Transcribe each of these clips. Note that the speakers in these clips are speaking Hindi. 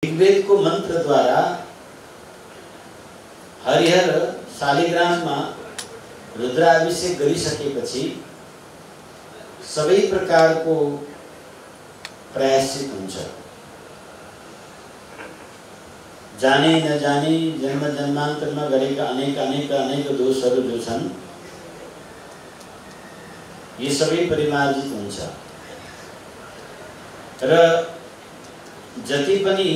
ऋग्वेद को मंत्र द्वारा हरिहर शालिग्राममा रुद्राभिषेक गरिसकेपछि सबै प्रकारको प्रायश्चित हुन्छ। जाने नजाने जन्म जन्मान्तरमा गरेका अनेक दोषहरू जो छन् यी सबै परिमार्जित हुन्छ र जति पनि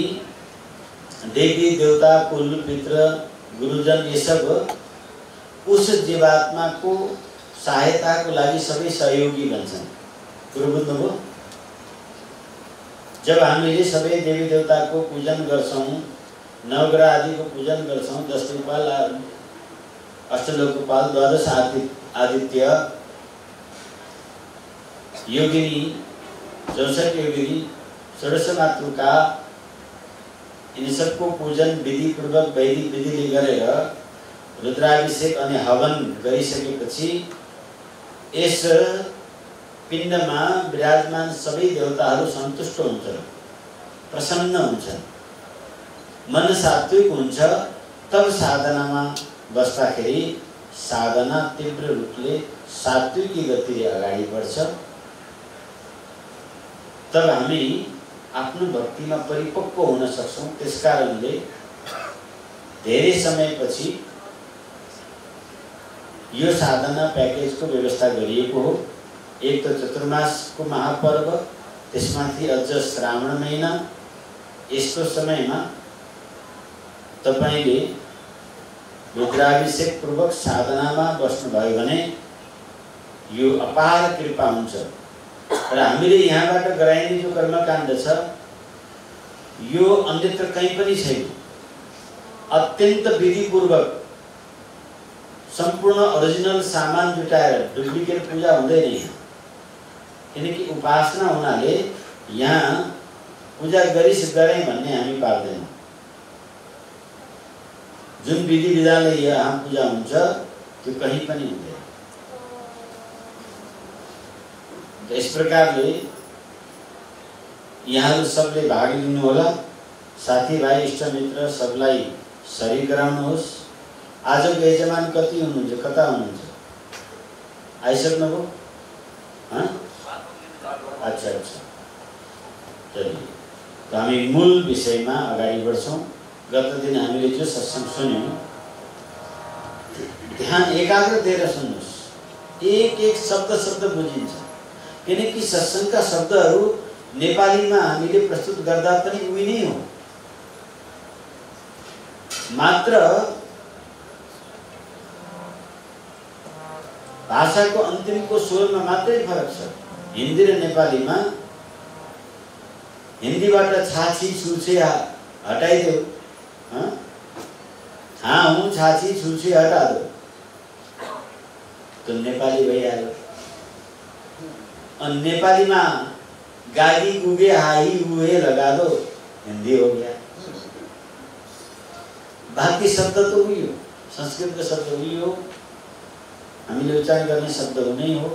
देवी देवता कुल पितृ गुरुजन ये सब उस जीवात्मा को सहायता को लागि सबै सहयोगी बन्छन्। कुरो बुझ्नुभयो? जब हामीले सबै देवी देवता को पूजन गर्छौं, नवग्रह आदि को पूजन गर्छौं, 10 लोकपाल अष्टलोकपाल द्वादश आदित्य योगिनी 64 योगिनी षोडश मातृका इन सबको पूजन विधि पूर्वक वैदिक विधिले गरेर रुद्राभिषेक अनि हवन गरिसकेपछि यस पिण्डमा विराजमान सबै देवताहरू सन्तुष्ट हुन्छन्, प्रसन्न हुन्छन्, मन सात्विक हुन्छ। तब साधनामा बस्दाखेरि साधना तीव्र रूपले सात्विकी गतिले अगाडि बढ्छ। तब हामी आफ्नो भक्तिमा परिपक्व हुन सक्छौं। त्यसकारणले धेरै समयपछि यो साधना प्याकेजको व्यवस्था गरिएको हो। एक त चतुर्मासको महापर्व, त्यसमाथि अझ श्रावण महिना, यस्तो समयमा तपाईले रुद्राभिषेक पूर्वक साधनामा बस्नुभयो भने यो अपार कृपा हुन्छ। र हामीले यहाँबाट गराइने जो कर्मकाण्ड छ यो अन्यत्र कहीँ पनि छैन। अत्यन्त विधिपूर्वक सम्पूर्ण ओरिजिनल सामान जुटाएर डुप्लिकेट पूजा हुँदैन यहाँ, किनकि उपासना हुनाले यहाँ पूजा गरिस गरे भन्ने हामी पार्दैनौँ। जुन विधि विधानले यहाँ पूजा हुन्छ त्यो कहीँ पनि हुँदैन। इस प्रकारले यहाँहरु सबले भाग लिनु होला। साथीभाइ इष्टमित्र सबलाई सरी गराउनुहोस्। आजको यजमान कति हुनुहुन्छ, कता हुनुहुन्छ? आइसक्नुभयो? अच्छा चलिए, तो हामी मूल विषयमा अगाडि बढ्छौं। गत दिन हामीले जो सत्संग सुन्यौं ध्यान एकाग्र दिएर सुन्नुहोस्। एक शब्द बुझिन्छ, किनकि सत्संगका शब्दहरू नेपालीमा हामीले प्रस्तुत गर्दा पनि उही नै हो, मात्र भाषाको अन्तिमको स्वरमा मात्रै फरक छ। हिन्दी र नेपालीमा हिन्दीबाट छाछी छुछे हटाइदेऊ, हाँ हूँ छाछी छुछे हटा दो तो नेपाली भइहाल्यो। और नेपाली में गाली गुगे हाही हुए लगा दो, हिंदी हो गया। बाकी शब्द तो हुई हो, संस्कृत का शब्द हुई हो, हामीले उच्चारण गर्ने शब्द हुनै हो।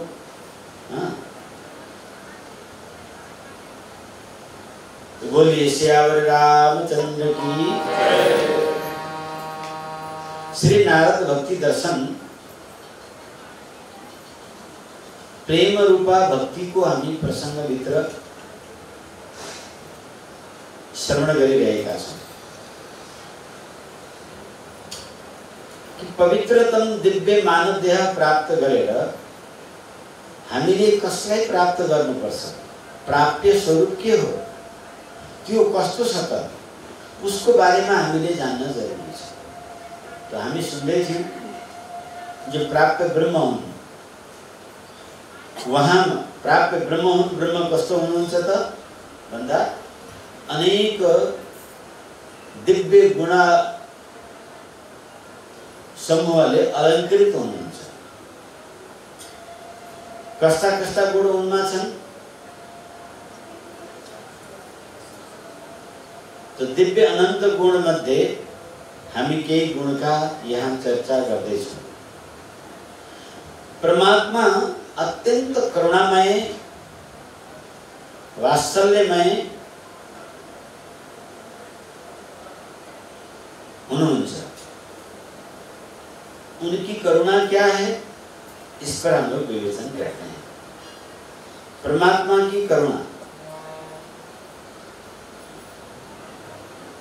तो बोलिए श्यावर रामचंद्र की। श्री नारद भक्ति दर्शन प्रेम रूपा भक्ति को हामी प्रसंगभित्र श्रवण गरिरहेका छौं कि पवित्रतम दिव्य मानव देह प्राप्त गरेर हामीले कसलाई प्राप्त गर्नुपर्छ, प्राप्य स्वरूप के हो, त्यो कस्तो छ त, उसको बारेमा हामीले जान्न जरुरी छ। तो हामी सुन्दै थियौं जो प्राप्त ब्रह्म हुन्, वहाँ प्राप्त ब्रह्म कस्तो हुनुहुन्छ त भन्दा अनेक दिव्य गुण समूहले अलङ्कृत हुनुहुन्छ। कस्ता गुण उनमा छन्? तो दिव्य अनंत गुण मध्ये हामी केही गुणका यहाँ चर्चा गर्दैछौँ। परमात्मा अत्यंत करुणामय, वात्सल्यमय हुनुहुन्छ। उनकी करुणा क्या है, इस पर हम लोग विवेचन करते हैं। परमात्मा की करुणा,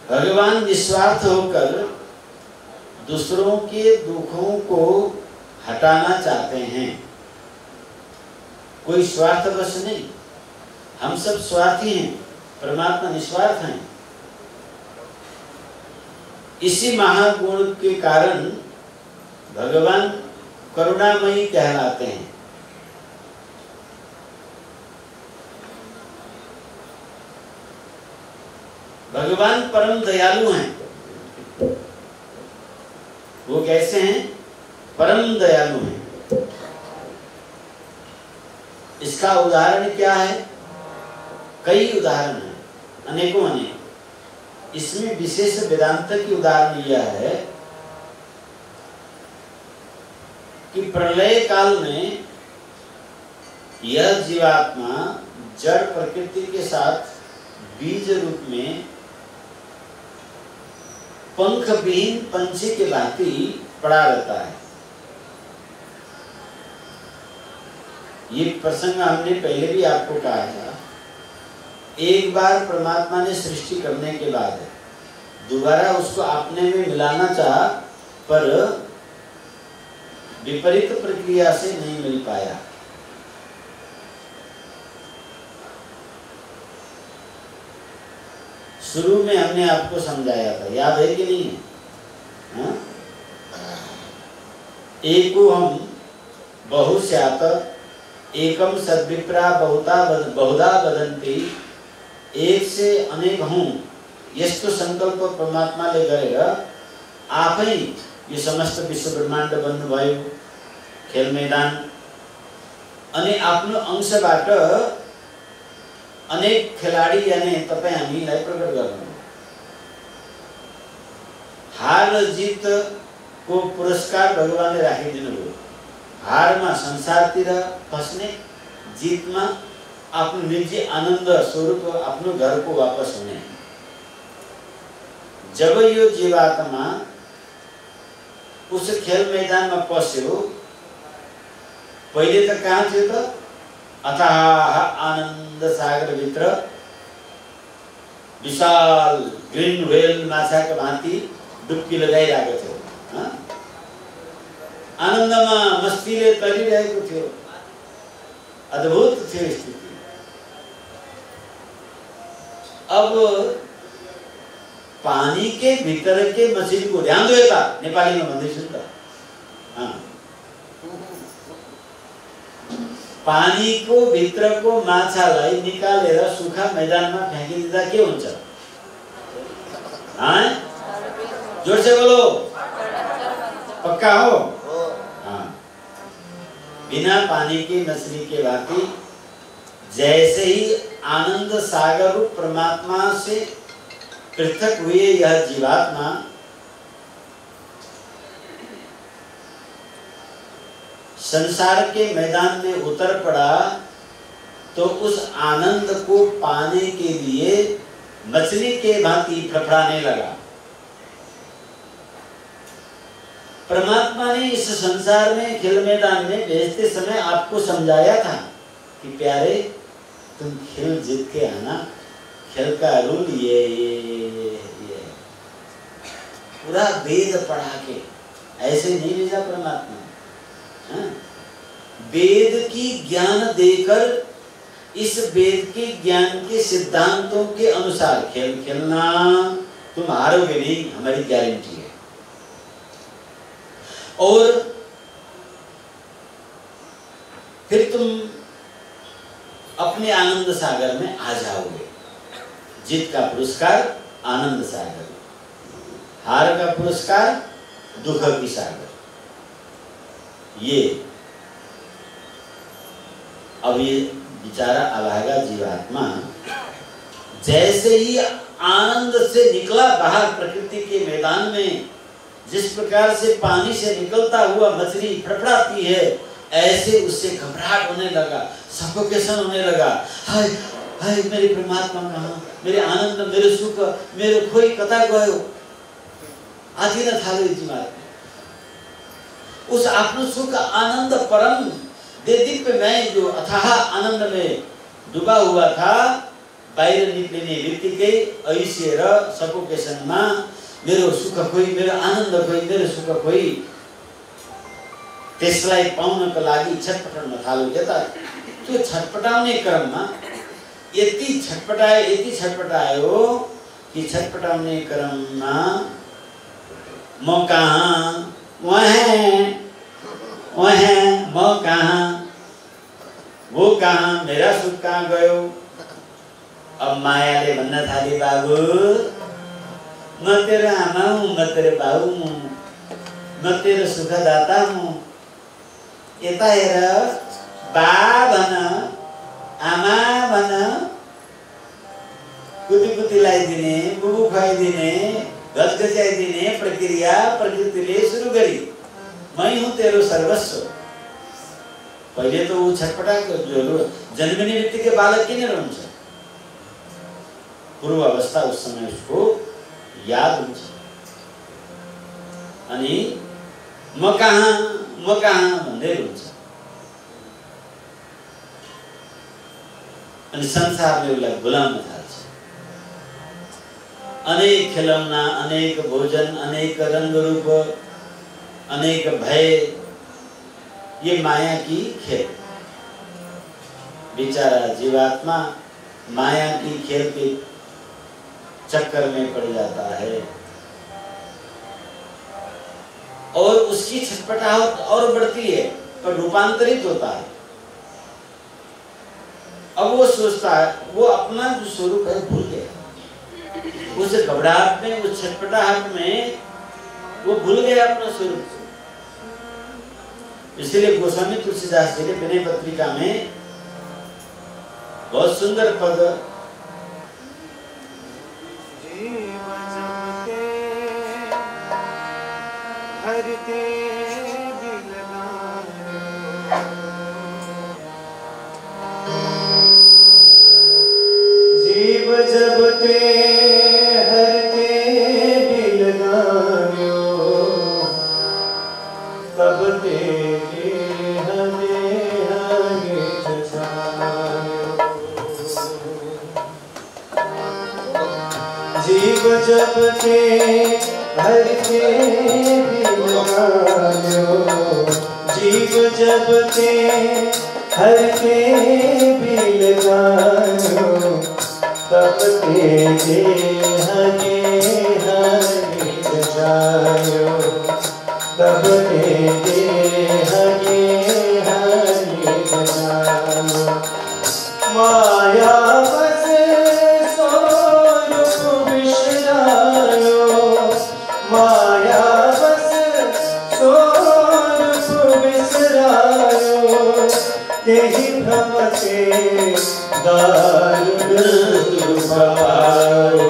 भगवान निस्वार्थ होकर दूसरों के दुखों को हटाना चाहते हैं। कोई स्वार्थवश नहीं, हम सब स्वार्थी हैं, परमात्मा निस्वार्थ हैं। इसी महागुण के कारण भगवान करुणामयी कहलाते हैं। भगवान परम दयालु हैं। वो कैसे हैं? परम दयालु हैं। इसका उदाहरण क्या है? कई उदाहरण हैं, अनेकों अनेक। इसमें विशेष वेदांत की उदाहरण यह है कि प्रलय काल में यह जीवात्मा जड़ प्रकृति के साथ बीज रूप में पंख विहीन पंछी के भांति पड़ा रहता है। ये प्रसंग हमने पहले भी आपको कहा था। एक बार परमात्मा ने सृष्टि करने के बाद दोबारा उसको अपने में मिलाना चाहा, पर विपरीत प्रक्रिया से नहीं मिल पाया। शुरू में हमने आपको समझाया था, याद है कि नहीं है? हाँ? एको हम बहुस्यात एकम सद्विप्रा बहुधा वदन्ति। एक से अनेक हूँ यस्तो संकल्प परमात्मा ले गरेर आफै यो समस्त विश्व ब्रह्माण्ड बन्नुभयो, खेल मैदान, अनि आफ्नो अंशबाट अनेक खिलाडी यानी तपाईं हामीलाई प्रकट गर्नु। हार र जित को पुरस्कार भगवानले राखिदिनु भयो। हारमा संसारतिर फस्ने, जितमा आफ्नो निजी आनन्द स्वरूप आफ्नो घरको वापस हुने। जब यो जीवात्मा उस खेल मैदानमा पस्यो, पहिले त कहाँ थियो त? अथाह आनन्द सागर भित्र विशाल ग्रीन व्हेल माछाको भाँति डुब्की लगाइरहेको थियो। आनन्दमा मस्तीले तरिरहेको थियो। अद्भुत थियो स्थिति। अब पानी के भीतर के मछली को ध्यान दो यता, नेपाली में भन्दैछु नि त। पानी को भित्र को माछालाई निकालेर सुखा मैदानमा फ्याँकिदिँदा के हुन्छ? जोड से बोलो, पक्का हो? हाँ। बिना पानी की मछली के भांति जैसे ही आनंद सागर रूप परमात्मा से पृथक हुए यह जीवात्मा संसार के मैदान में उतर पड़ा, तो उस आनंद को पाने के लिए मछली के भांति फड़फड़ाने लगा। परमात्मा ने इस संसार में खेल मैदान में भेजते समय आपको समझाया था कि प्यारे, तुम खेल जीत के आना, खेल का रूल ये पूरा वेद पढ़ा के ऐसे नहीं भेजा परमात्मा। वेद की ज्ञान देकर इस वेद के ज्ञान के सिद्धांतों के अनुसार खेल खेलना, तुम हारोगे नहीं, हमारी गारंटी है। और फिर तुम अपने आनंद सागर में आ जाओगे। जीत का पुरस्कार आनंद सागर, हार का पुरस्कार दुख की सागर। ये अब ये बेचारा अभागा जीवात्मा जैसे ही आनंद से निकला बाहर प्रकृति के मैदान में, जिस प्रकार से पानी से निकलता हुआ मछली फड़फड़ाती है, ऐसे उससे घबराहट होने लगा, सफोकेशन होने लगा। हाय हाय, मेरे परमात्मा कहाँ, मेरे आनंद, मेरे सुख, मेरे खोई कता गयो। आदिन थालो जीवात्मा उस आफ्नो सुख आनंद परम दे दिव्य में जो अथाह आनंद में डूबा हुआ था, बाहिर निक्लिने बित्तिकै ऐसिएर सफोकेसनमा मेरो सुख खोइ, मेरो आनन्द खोइ, मेरो सुख खोइ, त्यसलाई पाउनको लागि छटपटाउन थाल्यो। यता त्यो छटपटाउने क्रममा यति छटपटायो कि छटपटाउने क्रममा म कहाँ वहाँ म कहाँ, वो कहाँ, मेरा सुख कहाँ गयो। अब मायाले भन्न थाली, बाबु म तेरो आमा हूँ, म तेरो बाबु हूँ, म तेरो सुखदाता हूँ। यता हेर, बा भन, आमा भन, कुटी लगाइदिने, बुबु खुवाइदिने, गजगजाइदिने प्रक्रिया प्रकृतिले सुरु गरी। मैं हूँ तेरो सर्वस्व। पहिले तो वो छटपटाको जो जन्मिने बित्तिकै बालक किन रहन्छ? पूर्व अवस्था उस समय उसको याद हुन्छ। अनि म कहाँ भन्दै हुन्छ। अनि संसारले उसलाई गुलाम थाल्छ। अनेक खिलौना, अनेक भोजन, अनेक रंग रूप, अनेक भय, ये माया की खेल। बेचारा जीवात्मा माया की खेल के चक्कर में पड़ जाता है और उसकी छटपटाहट और बढ़ती है, पर रूपांतरित होता है। अब वो सोचता है वो अपना जो स्वरूप है भूल गया। उस घबराहट में, उस छटपटाहट में वो भूल गया अपना स्वरूप। इसलिए गोस्वामी तुलसीदास जी ने विनय पत्रिका में बहुत सुंदर पद जीव जब ते हरते दिल गायो, तब ते जीव जब ते हरते दिल गायो, जीव जब ते हरते दिल गायो, तब ते हगे हरित जायो, तब ते हगे हरित जायो। माया बस स्वरूप विसरायो, माया बस स्वरूप विसरायो, तेहि भ्रम ते दारुण दुख पायो,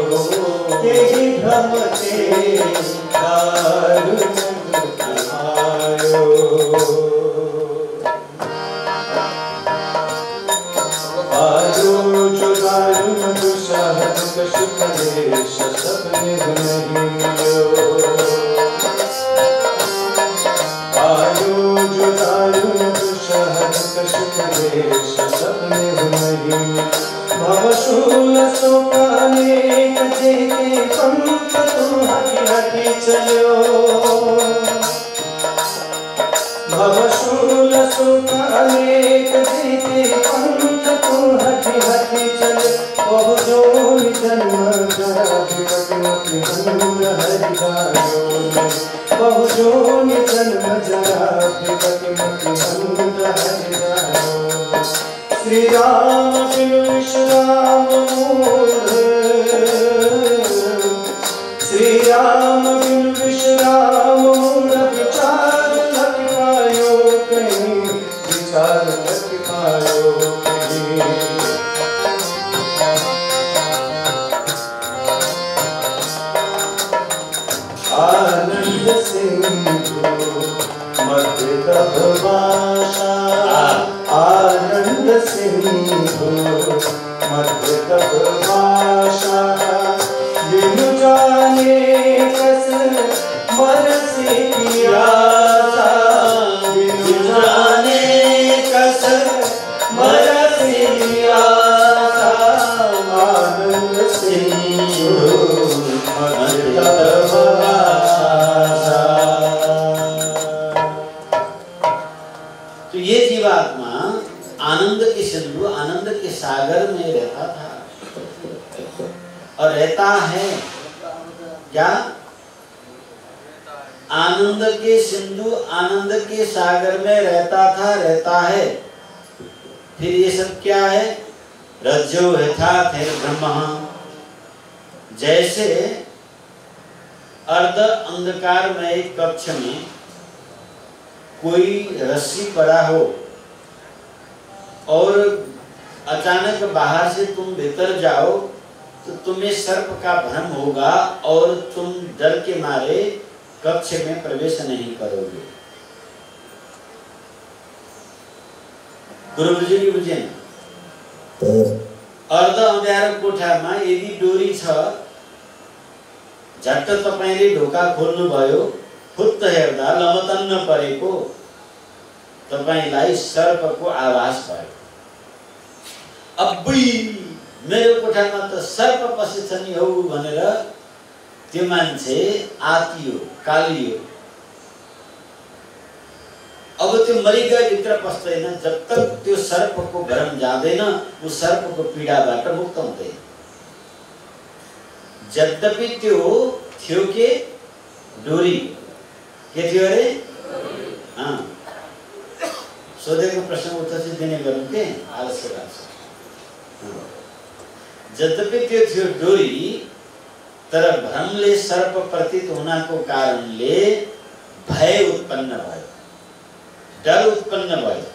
तेहि भ्रम ते दारुण दुख पायो। जो दारुण दुसह दुख सुख देश सपने नहीं मिलो, आयो जो दारुण दुसह दुख सुख देश सपने नहीं मिलो। भवशूल सुख अनेक जेते पंथ तुम हटि हटि चलो, भवशूल सुख अनेक जेते पंथ तुम हटि हटि चलो। बहु जोनि जन्म जरा विपति हनुम हरि गायो, बहु जोनि जन्म जरा विपति हनुम हरि गायो। श्री राम बिनु विश्राम मूढ़, श्री राम बिनु विश्राम मूढ़, विचार लग पायो कहीं, विचार लग पायो कहीं। आनंद सिंधु मध्य तब भाषा, आनंद सिंधु मध्य तब भाषा, बिनु जाने कस रहता है क्या? आनंद के सिंधु, आनंद के सागर में रहता था, रहता है। फिर ये सब क्या है? रज्जो यथार्थ है ब्रह्म। जैसे अर्ध अंधकार में एक कक्ष में कोई रस्सी पड़ा हो और अचानक बाहर से तुम भीतर जाओ तो तुम्हें सर्प का भ्रम होगा और तुम डर के मारे कक्ष में प्रवेश नहीं करोगे। गुरु बुझी बुझे अर्ध अंधारो कोठामा यदि डोरी छ, झट्ट तपाईले ढोका खोल्नु भयो, फुत्त हेर्दा लमतन्न परेको तपाईलाई सर्पको आवाज भयो। अब्बुई मेरो कोठामा त सर्प पसेछ नि हौ भनेर त्यो मान्छे आतियो, कालियो। अब त्यो मरिगए भित्र पस्दैन जब तक त्यो सर्पको भ्रम जाँदैन, उस सर्पको पीडाबाट मुक्त हुँदैन। यद्यपि त्यो थियो के डोरी, के थियो अरे? सोधेको प्रश्न उत्तर चाहिँ दिने गरौँ के आलस्य लाग्छ। यद्यपि त्यो थियो डोरी, तर भ्रमले सर्प प्रतीत हुनको कारणले भय उत्पन्न भयो, डर उत्पन्न भयो,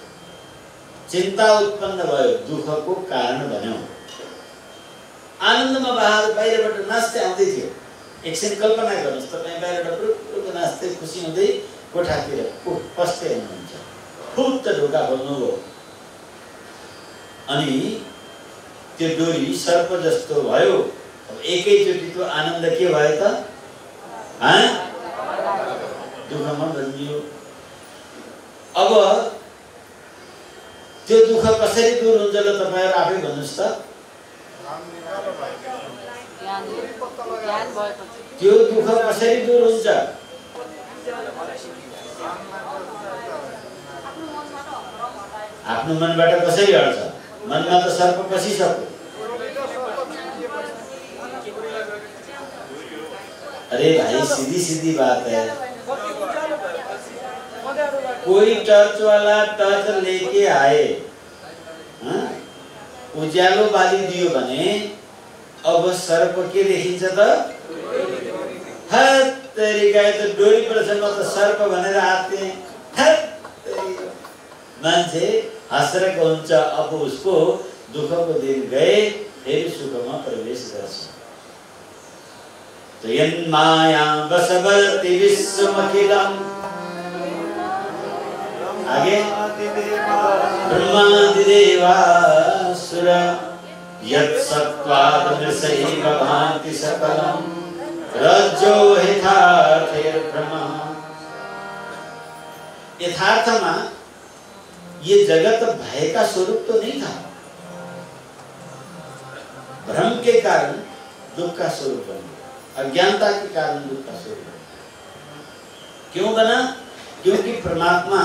चिन्ता उत्पन्न भयो, दुःखको कारण बन्यो। आनन्दमा बाहिरबाट नाच्दै आउँदै थियो। एकछिन कल्पना गर्नुहोस्, तपाईँ बाहिरबाट पुरुक नाच्दै खुसी हुँदै कोठातिर पस्दै हुनुहुन्छ, फुत्त ढोका खोल्नुभयो अनि त्यो डोरी सर्प जस्तो भयो। अब एकैचोटि त्यो आनन्द के भयो त? दुःखमा बदलियो। अब त्यो दुःख कसरी दूर हुन्छ ल तपाईहरु आफै भन्नुस् त? त्यो दुःख कसरी दूर हुन्छ? आफ्नो मनबाट कसरी हट्छ? मनमा त सर्प पसिसक्यो। अरे भाई सीधी सीधी बात है। कोई टर्च वाला टर्च लेके आए, उज्यालो बाली दियो भने अब सर्प के देखिन्छ त? हत तेरी गाय त डोरी परसम्म त सर्प भनेर आते। मान्छे हँसरेको हुन्छ। अब उसको दुःखको दिन गए, फेरि सुखमा प्रवेश गर्छ। तो यन्माया वशवर्ति विश्वमखिलम्, आगे ब्रह्मादिदेवासुर यत्सत्त्वादमृषैव भान्ति सकलम् रज्जो यथार्थैर्भ्रमः। यथार्थमा ये जगत भय का स्वरूप तो नहीं था, भ्रम के कारण दुख का स्वरूप बन गया, अज्ञानता के कारण दुख का स्वरूप बन गया। क्यों बना? क्योंकि परमात्मा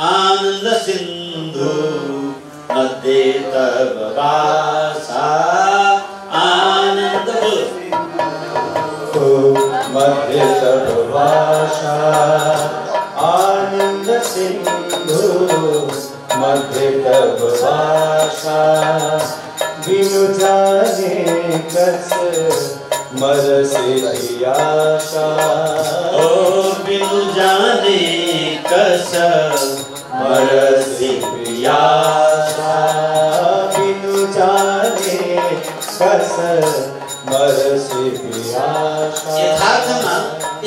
आनंद सिंधु मध्य तब वासा, आनंद मध्य तब वासा, आनंद सिंधु मध्य तब वासा, बिनु जाने कस मरसे पियासा। ओ बिनु जाने कस मरसे पियासा, बिनु जाने कस मरसे पियासा। यथार्थमा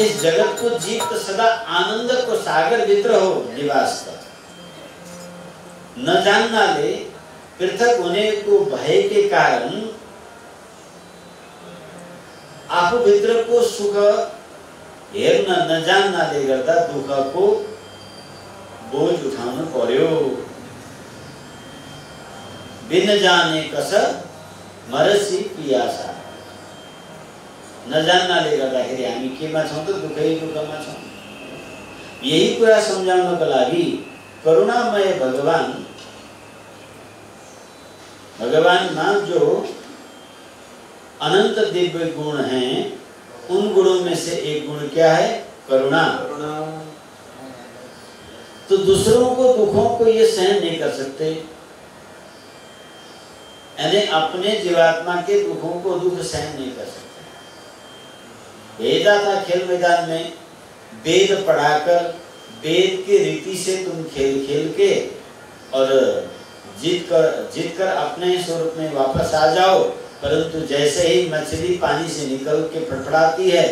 इस जगत को जीव तो सदा आनंद को सागर भित्र हो निवास कर, न जाननाले पृथक होने को भय के कारण आफू भित्रको सुख हेर्न नजान्नाले गर्दा दुःखको बोझ उठाउनु पर्यो। बिन जाने कस मरसी पियासा, नजान्नाले गर्दाखेरि हामी केमा छौं त? दुःखै दुःखमा छौं। यही कुरा सम्झाउनको लागि करुणामय भगवानमा जो अनंत दिव्य गुण हैं, उन गुणों में से एक गुण क्या है? करुणा। तो दूसरों को दुखों को ये सहन नहीं कर सकते, यानी अपने जीवात्मा के दुखों को दुख सहन नहीं कर सकते। भेजा था खेल मैदान में, वेद पढ़ाकर वेद की रीति से तुम खेल खेल के और जीत कर अपने स्वरूप में वापस आ जाओ, परंतु जैसे ही मछली पानी से निकल के फड़फड़ाती है,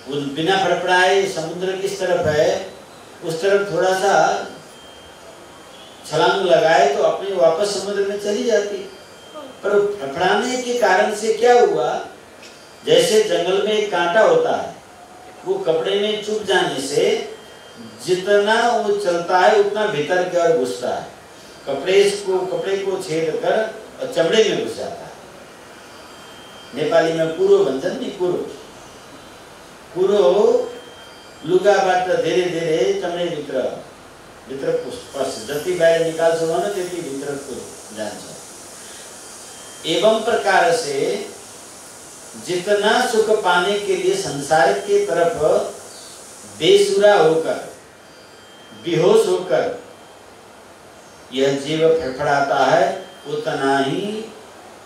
वो बिना फड़फड़ाए समुद्र किस तरफ है उस तरफ थोड़ा सा छलांग लगाए तो अपने वापस समुद्र में चली जाती। पर फड़फड़ाने के कारण से क्या हुआ, जैसे जंगल में एक कांटा होता है, वो कपड़े में चुभ जाने से जितना वो चलता है उतना भीतर की ओर घुसता है, कपड़े को छेद कर और चमड़े में घुस जाता है। नेपाली में पूरो भन्छन् नि, पूरो लुगाबाट धेरै धेरै चमडे भित्र पस्छ, जति बाहिर निकाल्छ भने त्यति भित्रको जान्छ। एवं प्रकार से जितना सुख पाने के लिए संसार के तरफ बेसुरा होकर, बेहोश होकर यह जीव फड़फड़ाता है, उतना ही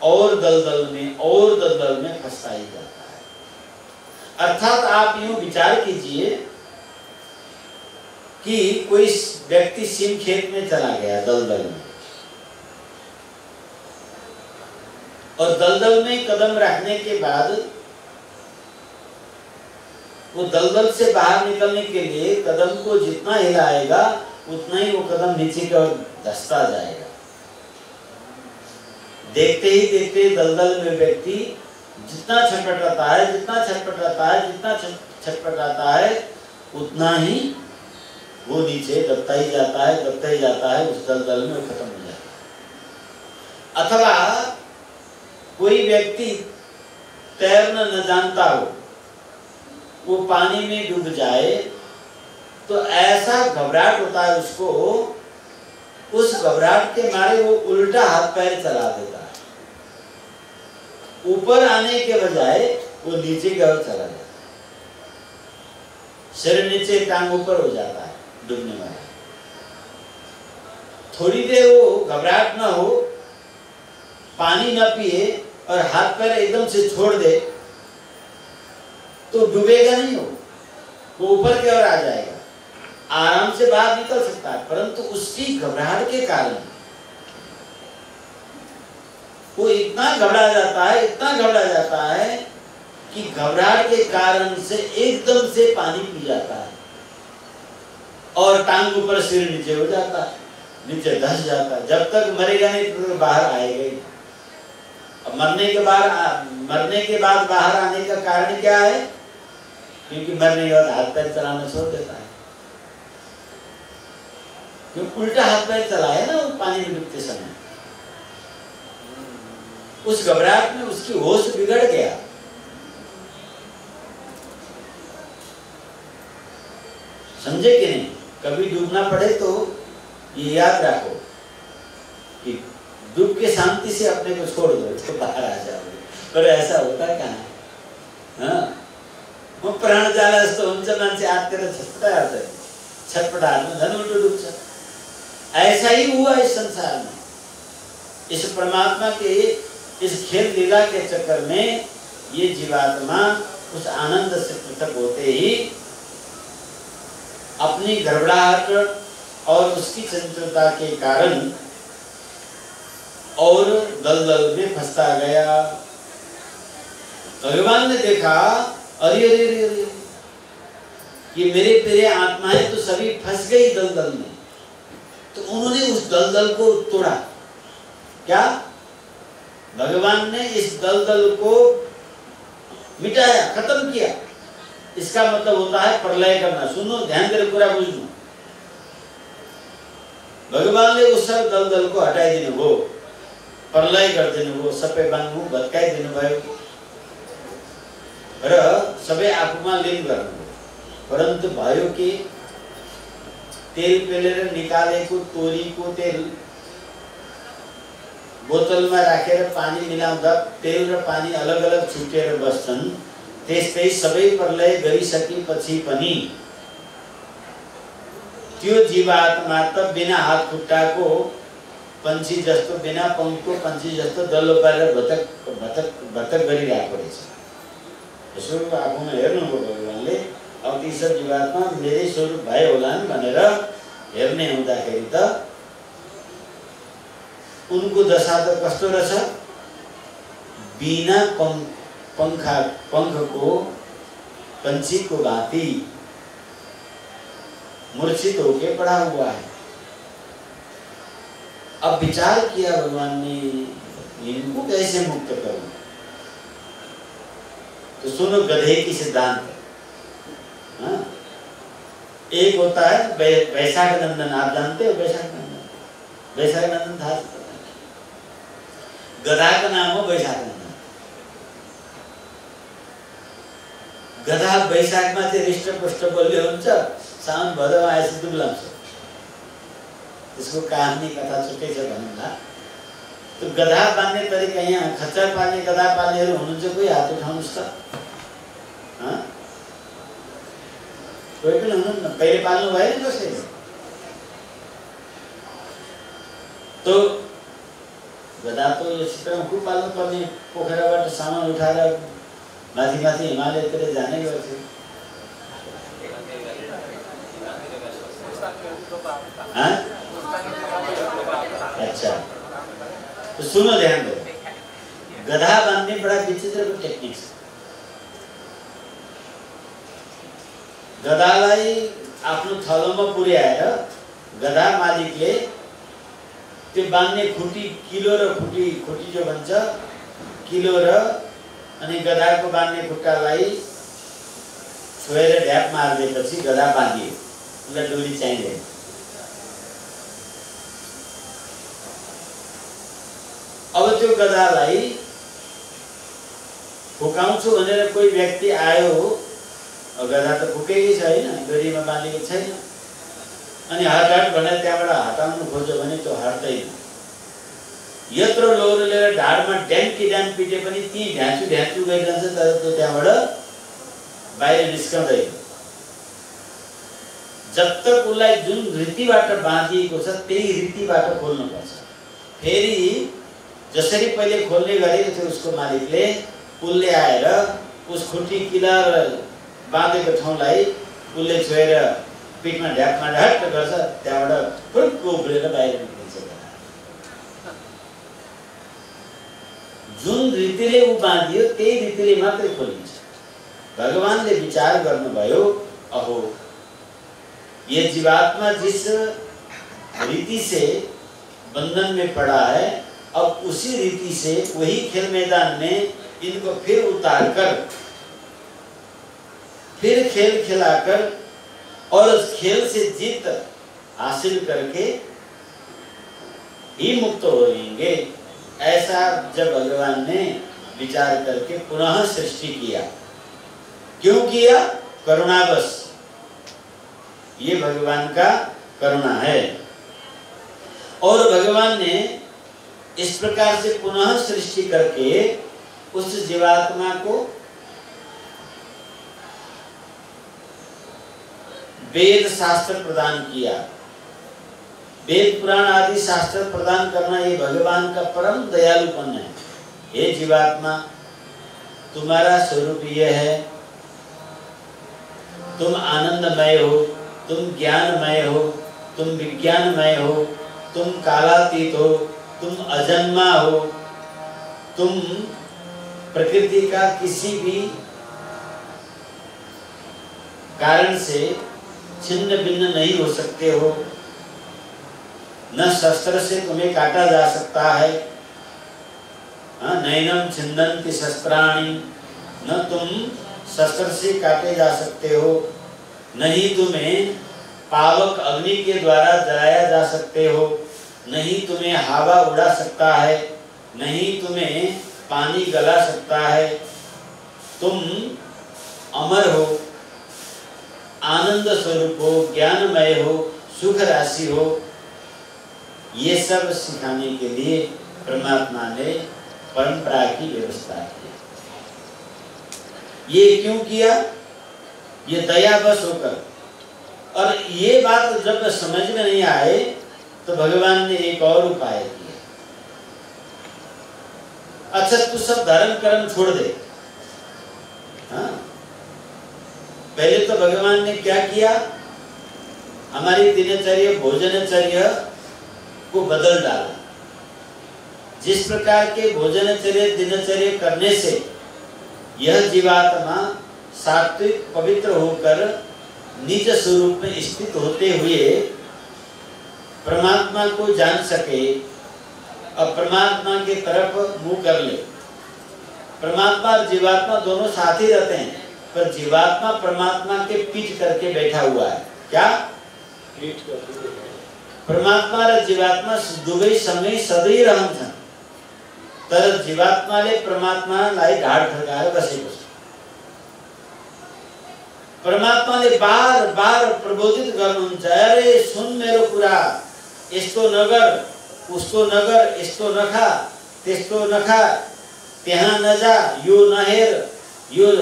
और दलदल में फंसता ही जाता है। अर्थात आप यूं विचार कीजिए कि कोई व्यक्ति सिम खेत में चला गया दलदल में, और दलदल में कदम रखने के बाद वो दलदल से बाहर निकलने के लिए कदम को जितना हिलाएगा उतना ही वो कदम नीचे की ओर धंसता जाएगा। देखते ही देखते दलदल में व्यक्ति जितना छटपटाता है उतना ही वो नीचे दबता ही जाता है, उस दलदल में खत्म हो जाता है। अथवा कोई व्यक्ति तैरना न जानता हो, वो पानी में डूब जाए तो ऐसा घबराहट होता है उसको, उस घबराहट के मारे वो उल्टा हाथ पैर चला देता है, ऊपर आने के बजाय वो नीचे की ओर चला जाता है, सिर नीचे टांग ऊपर हो जाता है डूबने वाला। थोड़ी देर वो घबराहट न हो, पानी न पिए और हाथ पैर एकदम से छोड़ दे तो डूबेगा नहीं, वो ऊपर की ओर आ जाएगा, आराम से बाहर निकल सकता है। परंतु उसकी घबराहट के कारण वो इतना घबरा जाता है कि घबराहट के कारण से एकदम से पानी पी जाता है और टांग ऊपर सिर नीचे हो जाता है, नीचे धंस जाता है। जब तक मरेगा नहीं तो बाहर आएगा ही। अब मरने के बाद बाहर आने का कारण क्या है? क्योंकि मरने के बाद हाथ पैर चलाना छोड़ देता है, क्योंकि उल्टा हाथ पैर चलाया ना पानी में डूबते समय। उस घबराहट में उसकी होश बिगड़ गया। समझे कि नहीं? कभी डूबना पड़े तो ये याद रखो कि डूब के शांति से अपने को छोड़ दो तो बाहर आ जाओगे। पर ऐसा होता कहाँ? हाँ, वो प्राण जाला जस्तो हुन्छ, मान्छे आत्तिर छटपटाहट में धन उल्टो डूब्छ। ऐसा ही हुआ इस संसार में। इस परमात्मा के इस खेल लीला के चक्कर में ये जीवात्मा उस आनंद से पृथक होते ही अपनी गड़बड़ाहट और उसकी चंचलता के कारण और दलदल में फंसता गया। भगवान ने देखा, अरे अरे अरे अरे, ये मेरे प्रिय आत्माएं तो सभी फंस गई दलदल में। तो उन्होंने उस दलदल को तोड़ा। क्या? भगवान ने इस दलदल को मिटाया, खत्म किया। इसका मतलब होता है प्रलय करना। सुनो, ध्यान दे पूरा बुझ्नु। भगवानले उस सब दलदल को हटाइदिनु भयो, प्रलय गरिदिनु भयो, सबै बाङ्गु भत्काइदिनु भयो र सबै आफूमा लीन गर्नुभयो। परन्तु भयो कि तेल पेलेर निकालेको तोरीको तेल बोतलमा राखेर पानी मिलाउँदा तेल र पानी अलग अलग छुटेर बस्छन्, त्यस्तै सबै प्रलय गरिसकेपछि पनि त्यो जीवात्मा त बिना हात खुट्टाको पंछी जस्तो, बिना पंखको पंछी जस्तो दल्लो पारेर भटक भटक भटक गरिरहेको रहेछ। यसो आफूमा हेर्नुभयो भगवानले, अब ती सब जीवात्मा मेरै स्वरूप भए होलान् भनेर हेर्ने हुँदाखेरि त उनको दशा त कस्तो रहेछ? बिना पंखको पंछी को भांति मूर्छित होके पड़ा हुआ है। अब विचार किया भगवान ने, इनको कैसे मुक्त करूं? तो सुनो गधे की सिद्धांत। हाँ? एक होता है वैशाख नंदन, आप जानते हो वैशाख नंदन? वैशाख नंदन था, गधा का नाम हो वैशाख नंदन। गधा वैशाखमा चाहिँ हृष्टपुष्ट बलियो हुन्छ, साउन भदौमा आएपछि दुब्लाउँछ। त्यसको कहानी कथा छुट्टै छ भन्नुला। तो गधा पाल्ने तरिका, यहाँ खच्चर पाल्ने गधा पाल्नेहरू हुनुहुन्छ कोही? हात उठाउनुहोस् त। कोही पनि हुनुहुन्न? कहिले पाल्नु भयो नि कसैले? तो गधा तो यो सिटमा खुब पाल्नु पर्ने, पोखराबाट सामान उठाएर माथि माथि हिमालयतिर जाने गर्थ्यो। अच्छा, तो सुनो ध्यान दो, गधा बांधने बड़ा विचित्र टेक्निक छ। गधालाई आफ्नो थलोमा पुर्याएर गधा मालिकले त्यो बाँध्ने खुटी, किलो र खुटी जो भन्छ, किलो र अनि गधाको बाँध्ने खुट्टालाई छोएर ढ्याप मारिदिएपछि गधा बाँधियो, उसलाई डोरी चाहिँदैन। अब त्यो गधालाई फुकाउँछु भनेर कोही व्यक्ति आयो, गधा त फुकेकै छैन, डोरीमा बाँधेको छैन, अनि हट भनेर त्यहाँबाट हटाउनु खोज्यो भने त्यो हट्दैन। यत्रो लौरो लिएर ढाडमा ड्याम पिटे पनि ती ढ्याचु गरिरहन्छ, तर त्यो त्यहाँबाट बाहिर निस्कँदैन। जब तक उसलाई जुन रीतिबाट बाँधिएको छ त्यही रीतिबाट खोल्नुपर्छ। फेरि जसरी पहिले खोल्ने गरेको थियो उसको मालिकले, उसले आएर उस खुट्टी किला र बाँधेको ठाउँलाई उसले छोएर पिठमा ढ्यापमा ढट्ट गर्छ, त्यहाँबाट फुर्क उफ्रेर बाहिर निस्किन्छ। जुन रीतिले ऊ बाँधियो त्यही रीतिले मात्रै खोलिन्छ। भगवानले विचार गर्नुभयो, अहो ये जीवात्मा जिस रीति से बंधन में पड़ा है, अब उसी रीति से वही खेल मैदान में इनको फिर उतार कर, फिर खेल खिलाकर और उस खेल से जीत हासिल करके ही मुक्त होंगे। ऐसा जब भगवान ने विचार करके पुनः सृष्टि किया, क्यों किया? करुणावश। ये भगवान का करुणा है। और भगवान ने इस प्रकार से पुनः सृष्टि करके उस जीवात्मा को वेद शास्त्र प्रदान किया। वेद पुराण आदि शास्त्र प्रदान करना ये भगवान का परम दयालुपन है। हे जीवात्मा, तुम्हारा स्वरूप यह है, तुम आनंदमय हो, तुम ज्ञानमय हो, तुम विज्ञानमय हो, तुम कालातीत हो, तुम अजन्मा हो, तुम प्रकृति का किसी भी कारण से छिन्न भिन्न नहीं हो सकते हो। न शस्त्र से तुम्हें काटा जा सकता है, नैनम छिन्दन्ति शस्त्राणि, न तुम शस्त्र से काटे जा सकते हो, नहीं तुम्हें पावक अग्नि के द्वारा जलाया जा सकते हो, नहीं तुम्हें हवा उड़ा सकता है, नहीं तुम्हें पानी गला सकता है। तुम अमर हो, आनंद स्वरूप हो, ज्ञानमय हो, सुख राशि हो। ये सब सिखाने के लिए परमात्मा ने परंपरा की व्यवस्था की। ये क्यों किया? ये दयावश होकर। और ये बात जब समझ में नहीं आए तो भगवान ने एक और उपाय किया। अच्छा, तू सब धर्म कर्म छोड़ दे। हाँ, पहले तो भगवान ने क्या किया? हमारी दिनचर्या भोजनचर्या को बदल डाला। जिस प्रकार के भोजनचर्या दिनचर्या करने से यह जीवात्मा सात्विक पवित्र होकर निज स्वरूप में स्थित होते हुए परमात्मा को जान सके और परमात्मा की तरफ मुंह कर ले। परमात्मा और जीवात्मा दोनों साथ ही रहते हैं, पर जीवात्मा परमात्मा के पीठ करके बैठा हुआ है। क्या? पीठ करके। परमात्मा और जीवात्मा दुबई समय सदैव रहन तर जीवात्मा ले परमात्मा लाई ढाड़ ठगाए बसे बसे। परमात्मा ने बार बार प्रबोधित गर्नुहुन्छ, अरे सुन मेरो कुरा, यस्तो नगर, उसको नगर, यस्तो नखा, त्यस्तो नखा, त्यहाँ नजा, यो नहेर, यो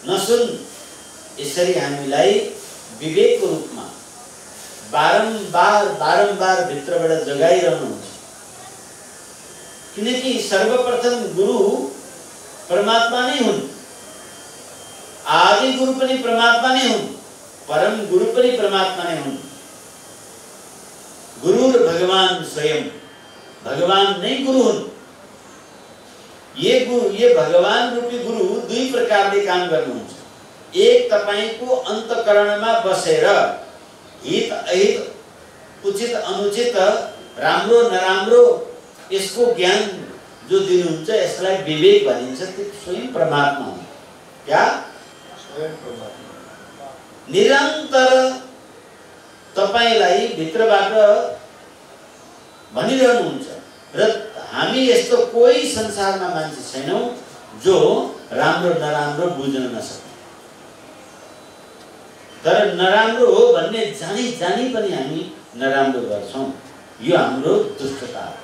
नसुन। यसरी हामीलाई विवेकको रूपमा बारम्बार भित्रबाट जगाइरहनुहुन्छ। किनकि सर्वप्रथम गुरु परमात्मा नै हुन्। आदि गुरु पनि परमात्मा नै हुन्, परम गुरु पनि परमात्मा नै हुन्। गुरु र भगवान स्वयं, भगवान नै गुरु हुन्। ये भगवान रूपी गुरु दुई प्रकारले काम गर्नुहुन्छ। एक तपाईको अन्तःकरणमा बसेर हित अहित, उचित अनुचित, राम्रो नराम्रो यसको ज्ञान जो दिनुहुन्छ, यसलाई विवेक भनिन्छ। त्यो स्वयं परमात्मा हो। क्या? स्वयं परमात्मा। निरन्तर तपाईलाई भित्रबाट भनिरहनुहुन्छ। र हामी यस्तो कोही संसारमा मान्छे छैनौं जो राम्रो नराम्रो बुझ्न नसक्ने। तर नराम्रो हो भन्ने जानी पनि हामी नराम्रो गर्छौं। यो हाम्रो दुष्टता हो,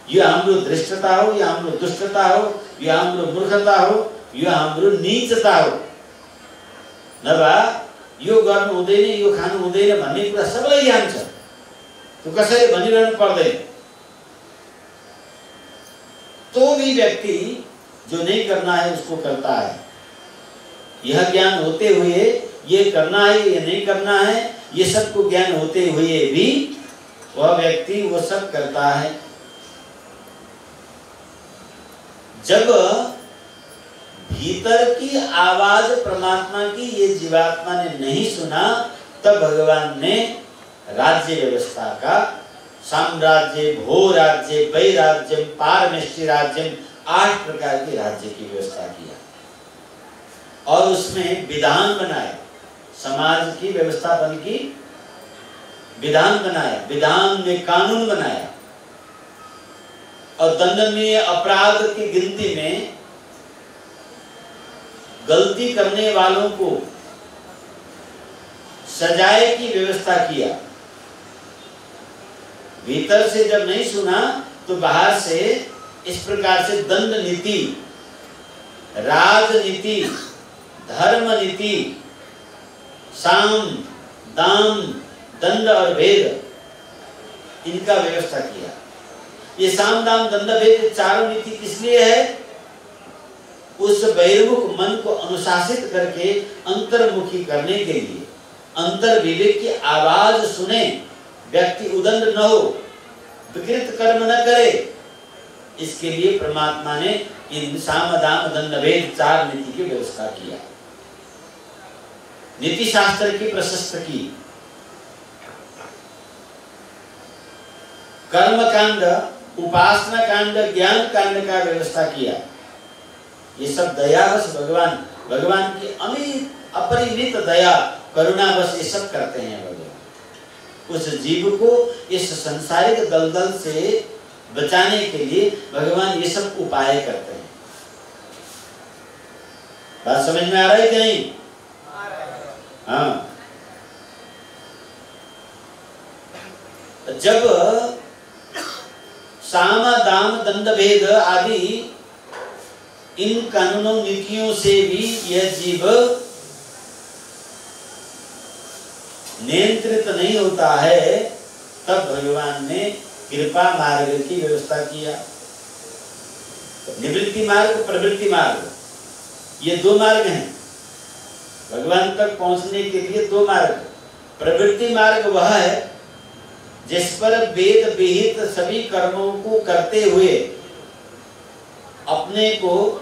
यो हाम्रो धृष्टता हो, यो हाम्रो दुष्टता हो, यो हाम्रो मूर्खता हो, यो हाम्रो नीचता हो। नभए यो गर्नु हुँदैन, यो खानु हुँदैन भन्ने कुरा सबैलाई ज्ञान छ। त्यो कसैले भनिरहनु पर्दैन। तो भी व्यक्ति जो नहीं करना है उसको करता है। यह ज्ञान होते हुए ये करना है, ये नहीं करना है, ये सबको ज्ञान होते हुए भी वह व्यक्ति वो सब करता है। जब भीतर की आवाज परमात्मा की ये जीवात्मा ने नहीं सुना, तब भगवान ने राज्य व्यवस्था का साम्राज्य, भो राज्य, वैराज्य, पारमेष्टि राज्य, 8 प्रकार के राज्य की व्यवस्था किया और उसमें विधान बनाया। समाज की व्यवस्थापन की विधान बनाया, विधान में कानून बनाया और दंडनीय अपराध की गिनती में गलती करने वालों को सजाए की व्यवस्था किया। भीतर से जब नहीं सुना तो बाहर से इस प्रकार से दंड नीति, राजनीति, धर्म नीति, साम, दाम, दंड और भेद, इनका व्यवस्था किया। ये साम, दाम, दंड, भेद चारों नीति किस लिए है? उस बहिर्मुख मन को अनुशासित करके अंतर्मुखी करने के लिए, अंतर विवेक की आवाज सुने, व्यक्ति उदंड न हो, विकृत कर्म न करे, इसके लिए परमात्मा ने इन साम, दाम, दंड, भेद 4 नीति की व्यवस्था किया। नीति शास्त्र की प्रशस्त की। कर्म कांड, उपासना कांड, ज्ञान कांड का व्यवस्था किया। ये सब दयावश भगवान की अमित अपरिमित दया करुणावश ये सब करते हैं भगवान। उस जीव को इस संसारिक दलदल से बचाने के लिए भगवान ये सब उपाय करते हैं। बात समझ में आ रहा है कि नहीं? हाँ। जब साम दाम दंड भेद आदि इन कानूनों नीतियों से भी यह जीव नियंत्रित नहीं होता है, तब भगवान ने कृपा मार्ग की व्यवस्था किया। निवृत्ति मार्ग, प्रवृत्ति मार्ग, ये दो मार्ग हैं। भगवान तक पहुंचने के लिए दो मार्ग। प्रवृत्ति मार्ग वह है जिस पर वेद विहित सभी कर्मों को करते हुए अपने को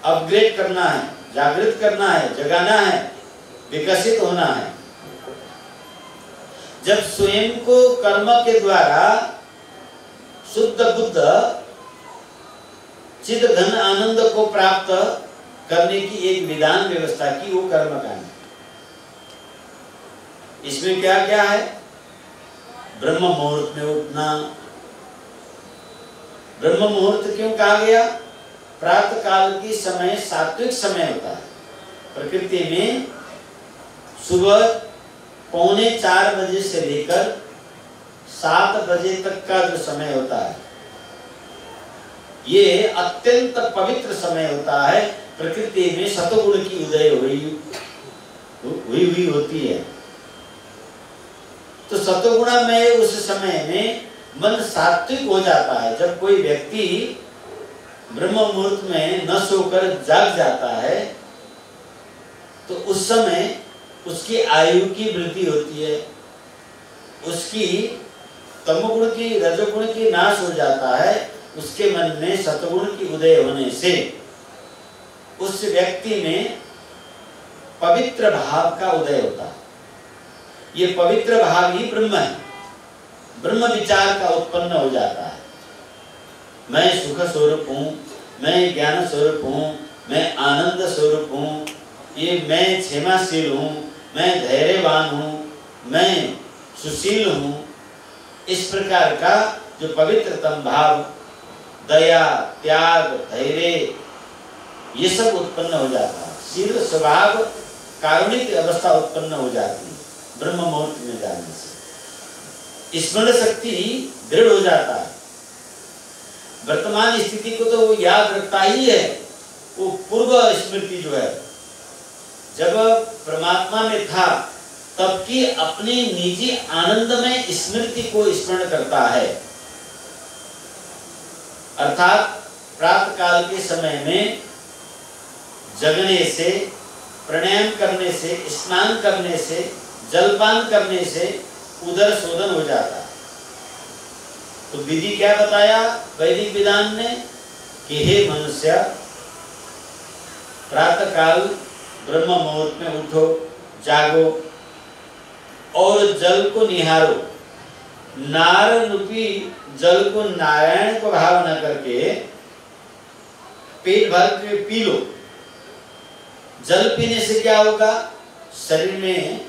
अपग्रेड करना है, जागृत करना है, जगाना है, विकसित होना है। जब स्वयं को कर्म के द्वारा शुद्ध बुद्ध चिद घन आनंद को प्राप्त करने की एक विधान व्यवस्था की, वो कर्मकांड। इसमें क्या क्या है? ब्रह्म मुहूर्त में उठना। ब्रह्म मुहूर्त क्यों कहा गया? प्रातः काल की समय सात्विक समय होता है। प्रकृति में सुबह 3:45 बजे से लेकर 7 बजे तक का जो समय होता है, ये अत्यंत पवित्र समय होता है। प्रकृति में सतोगुण की उदय हुई होती है। तो सतोगुणा में उस समय में मन सात्विक हो जाता है। जब कोई व्यक्ति ब्रह्म मुहूर्त में न सोकर जाग जाता है तो उस समय उसकी आयु की वृद्धि होती है, उसकी तमोगुण की रजोगुण की नाश हो जाता है। उसके मन में सतगुण की उदय होने से उस व्यक्ति में पवित्र भाव का उदय होता है। ये पवित्र भाव ही ब्रह्म है। ब्रह्म विचार का उत्पन्न हो जाता है। मैं सुख स्वरूप हूँ, मैं ज्ञान स्वरूप हूँ, मैं आनंद स्वरूप हूँ, ये मैं क्षमाशील हूँ, मैं धैर्यवान हूँ, मैं सुशील हूँ। इस प्रकार का जो पवित्रतम भाव, दया, त्याग, धैर्य, ये सब उत्पन्न हो जाता है। शील स्वभाव कारुणिक अवस्था उत्पन्न हो जाती है ब्रह्म मुहूर्त में जाने से। स्मरण शक्ति दृढ़ हो जाता है। वर्तमान स्थिति को तो वो याद रखता ही है। वो पूर्व स्मृति जो है, जब परमात्मा में था तब की अपनी निजी आनंदमय स्मृति को स्मरण करता है। अर्थात प्रातः काल के समय में जगने से, प्राणायाम करने से, स्नान करने से, जलपान करने से उदर शोधन हो जाता है। तो विधि क्या बताया वैदिक विधान ने कि हे मनुष्य, प्रातः काल ब्रह्म मुहूर्त में उठो, जागो और जल को निहारो। नार रूपी जल को नारायण को भावना करके पेट भर के पी लो। जल पीने से क्या होगा? शरीर में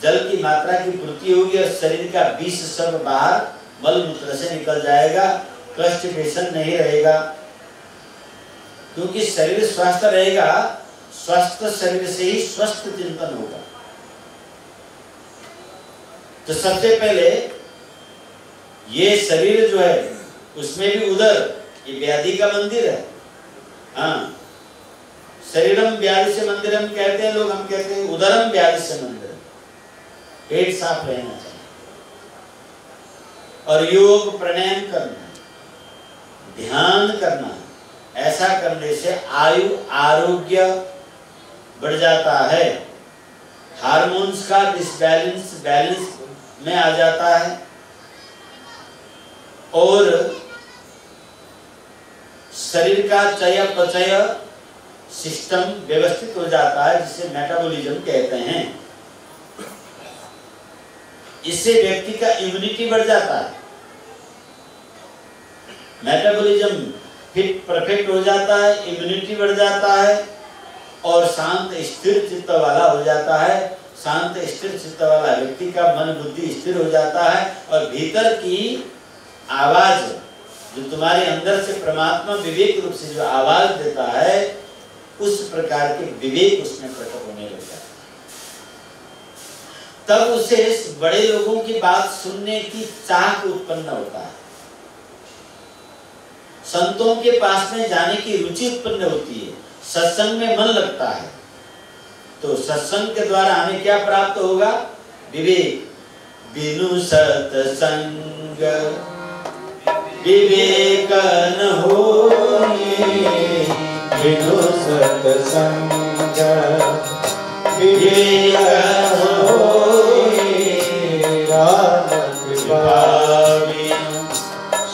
जल की मात्रा की पूर्ति होगी और शरीर का विष सब बाहर मल मूत्र से निकल जाएगा। कॉन्स्टिपेशन नहीं रहेगा, क्योंकि शरीर स्वस्थ रहेगा। स्वस्थ शरीर से ही स्वस्थ चिंतन होगा। तो सबसे पहले ये शरीर जो है उसमें भी उदर, ये व्याधि का मंदिर है। हाँ, शरीरम व्याधि से मंदिरम कहते हैं लोग, हम कहते हैं उदरम व्याधि से मंदिर। पेट साफ रहना चाहिए और योग प्राणायाम करना, ध्यान करना। ऐसा करने से आयु आरोग्य बढ़ जाता है। हार्मोन्स का डिसबैलेंस बैलेंस में आ जाता है और शरीर का चयापचय सिस्टम व्यवस्थित हो जाता है, जिसे मेटाबॉलिज्म कहते हैं। इससे व्यक्ति का इम्यूनिटी बढ़ जाता है। मेटाबॉलिज्म फिट परफेक्ट हो जाता है, इम्यूनिटी बढ़ जाता है और शांत स्थिर चित्त वाला हो जाता है। शांत स्थिर चित्त वाला व्यक्ति का मन बुद्धि स्थिर हो जाता है और भीतर की आवाज जो तुम्हारे अंदर से परमात्मा विवेक रूप से जो आवाज देता है, उस प्रकार के विवेक उसमें प्रकट होने लगता है। तब उसे बड़े लोगों की बात सुनने की चाह उत्पन्न होता है। संतों के पास में जाने की रुचि उत्पन्न होती है, सत्संग में मन लगता है। तो सत्संग के द्वारा हमें क्या प्राप्त होगा? विवेक। बिनु सत्संग विवेक न होए, बिनु सत्संग विवेक न होए, राम कृपा बिनु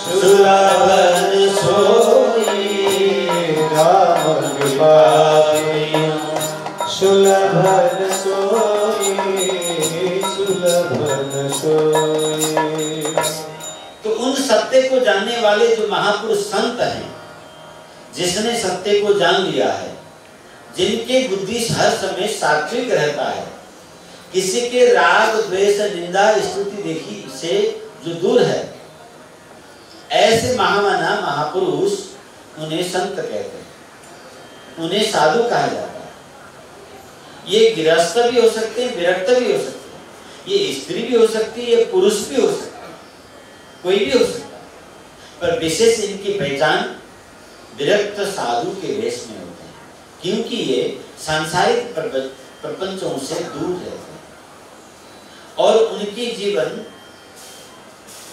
सुलभ न सोई, राम कृपा बिनु सुलभ न सोई, सुलभ न सोई। तो उन सत्य को जानने वाले जो महापुरुष संत हैं, जिसने सत्य को जान लिया है, जिनके बुद्धि हर समय सात्विक रहता है, किसी के राग द्वेष निंदा स्तुति देखी से जो दूर है, ऐसे महामना महापुरुष उन्हें संत कहते हैं, उन्हें साधु कहा जाता है। ये गृहस्थ भी हो सकते हैं, विरक्त भी हो सकते हैं, ये स्त्री भी हो सकती है, ये पुरुष भी हो सकता है, कोई भी हो सकता है, पर विशेष इनकी पहचान विरक्त साधु के वेश में होते हैं, क्योंकि ये सांसारिक प्रपंचों से दूर रहते हैं और उनकी जीवन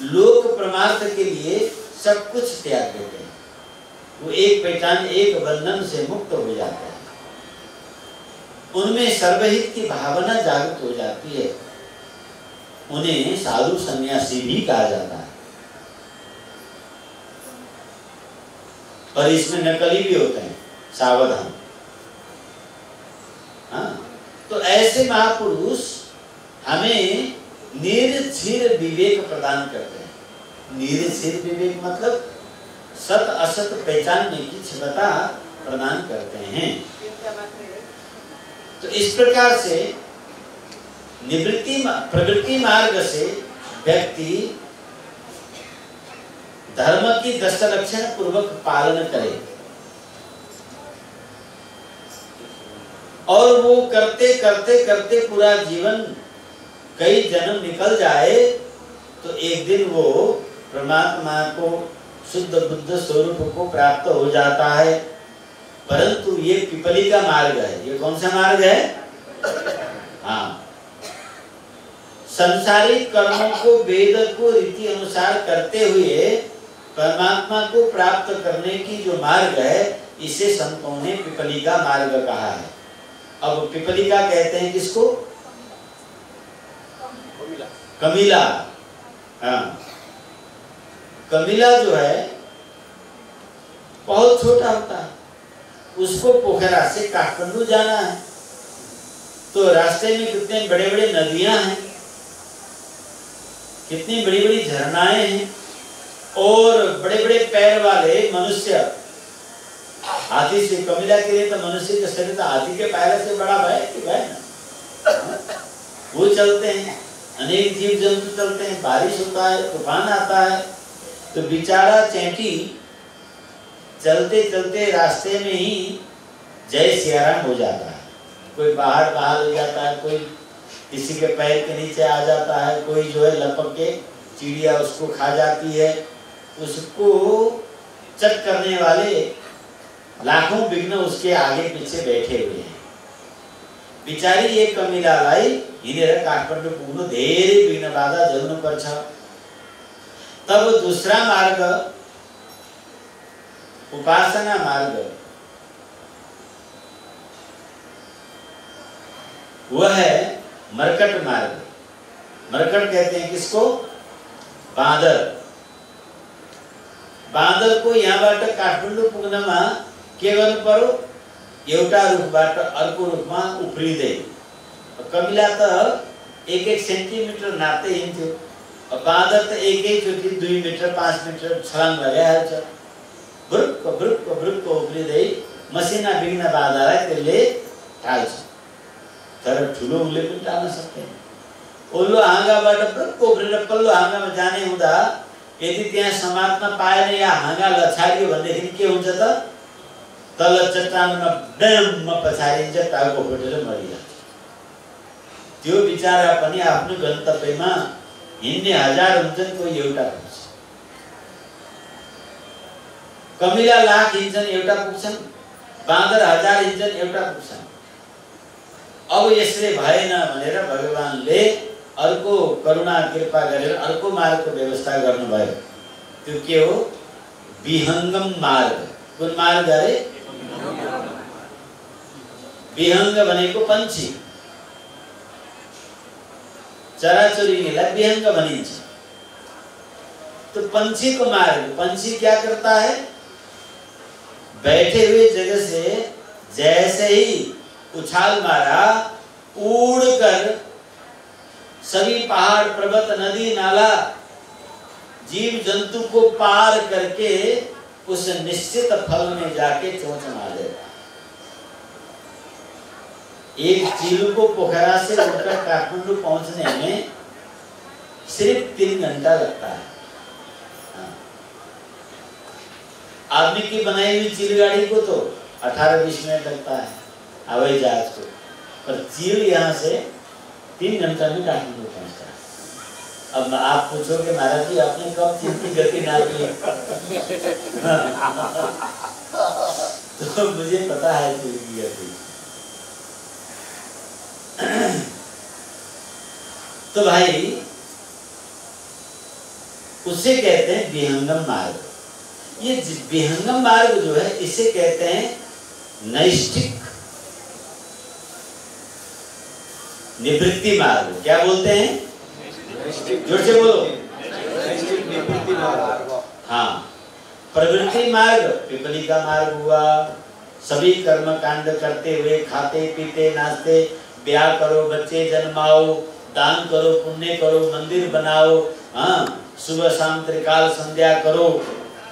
लोक परमार्थ के लिए सब कुछ त्याग देते हैं। वो एक पहचान, एक बंधन से मुक्त हो जाते हैं, उनमें सर्वहित की भावना जागृत हो जाती है। उन्हें साधु सन्यासी भी कहा जाता है। और इसमें नकली भी होते हैं, सावधान। हाँ, तो ऐसे महापुरुष हमें निर्छिर विवेक प्रदान करते हैं। निर्छिर विवेक मतलब सत असत पहचानने की क्षमता प्रदान करते हैं। तो इस प्रकार से प्रवृत्ति मार्ग से व्यक्ति धर्म की दशलक्षण पूर्वक पालन करे और वो करते करते करते पूरा जीवन कई जन्म निकल जाए तो एक दिन वो परमात्मा को शुद्ध बुद्ध स्वरूप को प्राप्त हो जाता है। परंतु ये पिपली का मार्ग है। ये कौन सा मार्ग है? हाँ, संसारिक कर्मों को वेद को रीति अनुसार करते हुए परमात्मा को प्राप्त करने की जो मार्ग है, इसे संतों ने पिपली का मार्ग कहा है। अब पिपली का कहते हैं किसको? कमिला। हाँ, कमिला जो है बहुत छोटा होता है, उसको पोखरा से काठमांडू जाना है तो रास्ते में कितने बड़े बड़े नदियां हैं, कितनी बड़ी बड़ी झरनाएं हैं और बड़े बड़े पैर वाले मनुष्य। हाथी से कमिला के लिए तो मनुष्य का शरीर तो हाथी के पैर से बड़ा है कि भाई ना, वो चलते हैं, अनेक जीव जंतु चलते हैं, बारिश होता है, तूफान आता है, तो बेचारा चैंटी चलते चलते रास्ते में ही जय सियाराम हो जाता है। कोई बाहर हो जाता है, कोई किसी के पैर के नीचे आ जाता है, कोई जो है लपक के चिड़िया उसको खा जाती है। उसको चट करने वाले लाखों विघ्न उसके आगे पीछे बैठे हुए हैं। बिचारी एक कमिला लाई हिँडेर काठमाडौँ पुग्नु धेरै विघ्न बाधा झेल्नु पर्छ। तब दूसरा मार्ग उपासना मार्ग, वह है मरकट मार्ग। मरकट कहते हैं किसको? बाँदर। बाँदर को यहाँबाट काठमाडौँ पुग्नमा के गर्नु पर्यो? एउटा रुखबाट अर्को रुखमा उफ्रिँदै। कमिला त 1-1 सेन्टिमिटर नाप्दै हिँड्थ्यो, बाँदर त एकैचोटि 2 मिटर 5 मिटर छलाङ लगाइहाल्छ। भ्रुक्क भ्रुक्क भ्रुक्क उफ्रिँदै मसिना बिग्न बाँदरलाई त्यसले टाल्छ, तर ठुलो उसले पनि टाल्न सक्दैन। ओल्लो हाँगाबाट भ्रुक्क उफ्रेर पल्लो हाँगामा जाने हुँदा यदि त्यहाँ समात्न पाएन या हाँगा लछारियो भनेदेखि के हुन्छ त? तल चट्टानमा डम्म पछारिन्छ, टाउको फुटेर मरिन्छ। त्यो बिचारा पनि आफ्नो गन्तव्यमा हिँड्ने हजार हुन्छन्, कोही एउटा हुन्छ। कमिला लाख हिँड्छन् एउटा पुग्छन्, बाँदर 1000 हिँड्छन् एउटा पुग्छन्। अब यसले भएन भनेर भगवानले अर्को करुणा कृपा गरेर अर्को मार्गको व्यवस्था गर्नुभयो। त्यो के हो? विहङ्गम मार्ग। कुन मार्ग अरे? विहङ्ग भनेको पंक्षी, चराचुरुङ्गीलाई विहङ्ग भनिन्छ। तो पंछी को मार्ग, पंछी क्या करता है? बैठे हुए जगह से जैसे ही उछाल मारा, उड़कर सभी पहाड़, पर्वत, नदी, नाला, जीव जंतु को पार करके उस निश्चित फल में जाके चोंच मार देता। एक चील को पोखरा से उड़कर काठमांडू पहुंचने में सिर्फ 3 घंटा लगता है। आदमी की बनाई हुई चील गाड़ी को तो 18-20 मिनट लगता है, हवाई जहाज को, पर चील यहाँ से 3 घंटा में काठमांडू पहुंचता है। अब आप पूछोगे महाराज जी आपने कब चील की गति नापी? तो मुझे पता है चील की गति। तो भाई उसे कहते हैं विहंगम मार्ग। ये विहंगम मार्ग जो है इसे कहते हैं नैष्ठिक निवृत्ति मार्ग। क्या बोलते हैं? जोर से बोलो। निवृत्ति मार्ग। हाँ, प्रवृत्ति मार्ग पिपली का मार्ग हुआ। सभी कर्म कांड करते हुए खाते पीते नाचते, ब्याह करो, बच्चे जन्माओ, दान करो, पुण्य करो, मंदिर बनाओ, हाँ, सुबह शाम त्रिकाल संध्या करो,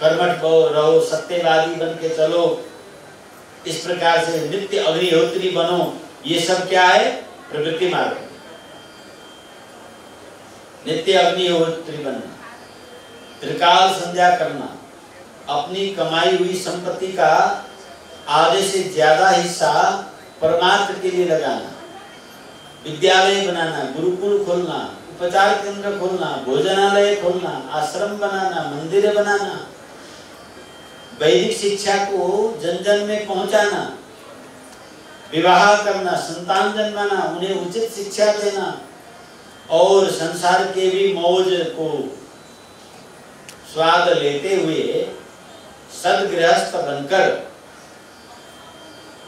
कर्मठ रहो, सत्यवादी बन के चलो, इस प्रकार से नित्य अग्निहोत्री बनो। ये सब क्या है? प्रवृत्ति मार्ग। नित्य अग्निहोत्री बनना, त्रिकाल संध्या करना, अपनी कमाई हुई संपत्ति का आधे से ज्यादा हिस्सा परमार्थ के लिए लगाना, विद्यालय बनाना, गुरुकुल खोलना, उपचार केंद्र खोलना, भोजनालय खोलना, आश्रम बनाना, मंदिर बनाना, वैदिक शिक्षा को जन जन में पहुंचाना, विवाह करना, संतान जन्माना, उन्हें उचित शिक्षा देना और संसार के भी मौज को स्वाद लेते हुए सद्गृहस्थ बनकर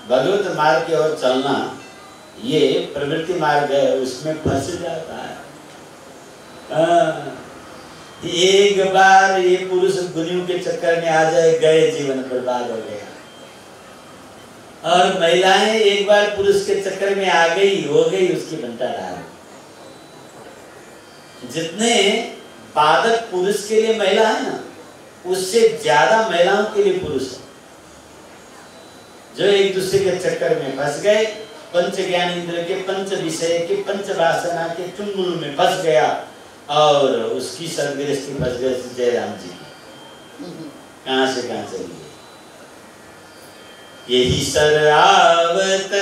भगवत मार्ग की ओर चलना, ये प्रवृत्ति मार्ग है। उसमें फंस जाता है। एक बार ये पुरुष गुनियों के चक्कर में आ जाए, गए, जीवन बर्बाद हो गया। और महिलाएं एक बार पुरुष के चक्कर में आ गई, हो गई उसकी बंटा डाल। जितने बाधक पुरुष के लिए महिला है ना, उससे ज्यादा महिलाओं के लिए पुरुष है, जो एक दूसरे के चक्कर में फंस गए, पंच ज्ञान इंद्र के, पंच विषय के, पंच वासना के चुंगल में फंस गया और उसकी सरगृहस्थी फंस गई जयराम जी की। कहां से कहां चली गई? यही सरावत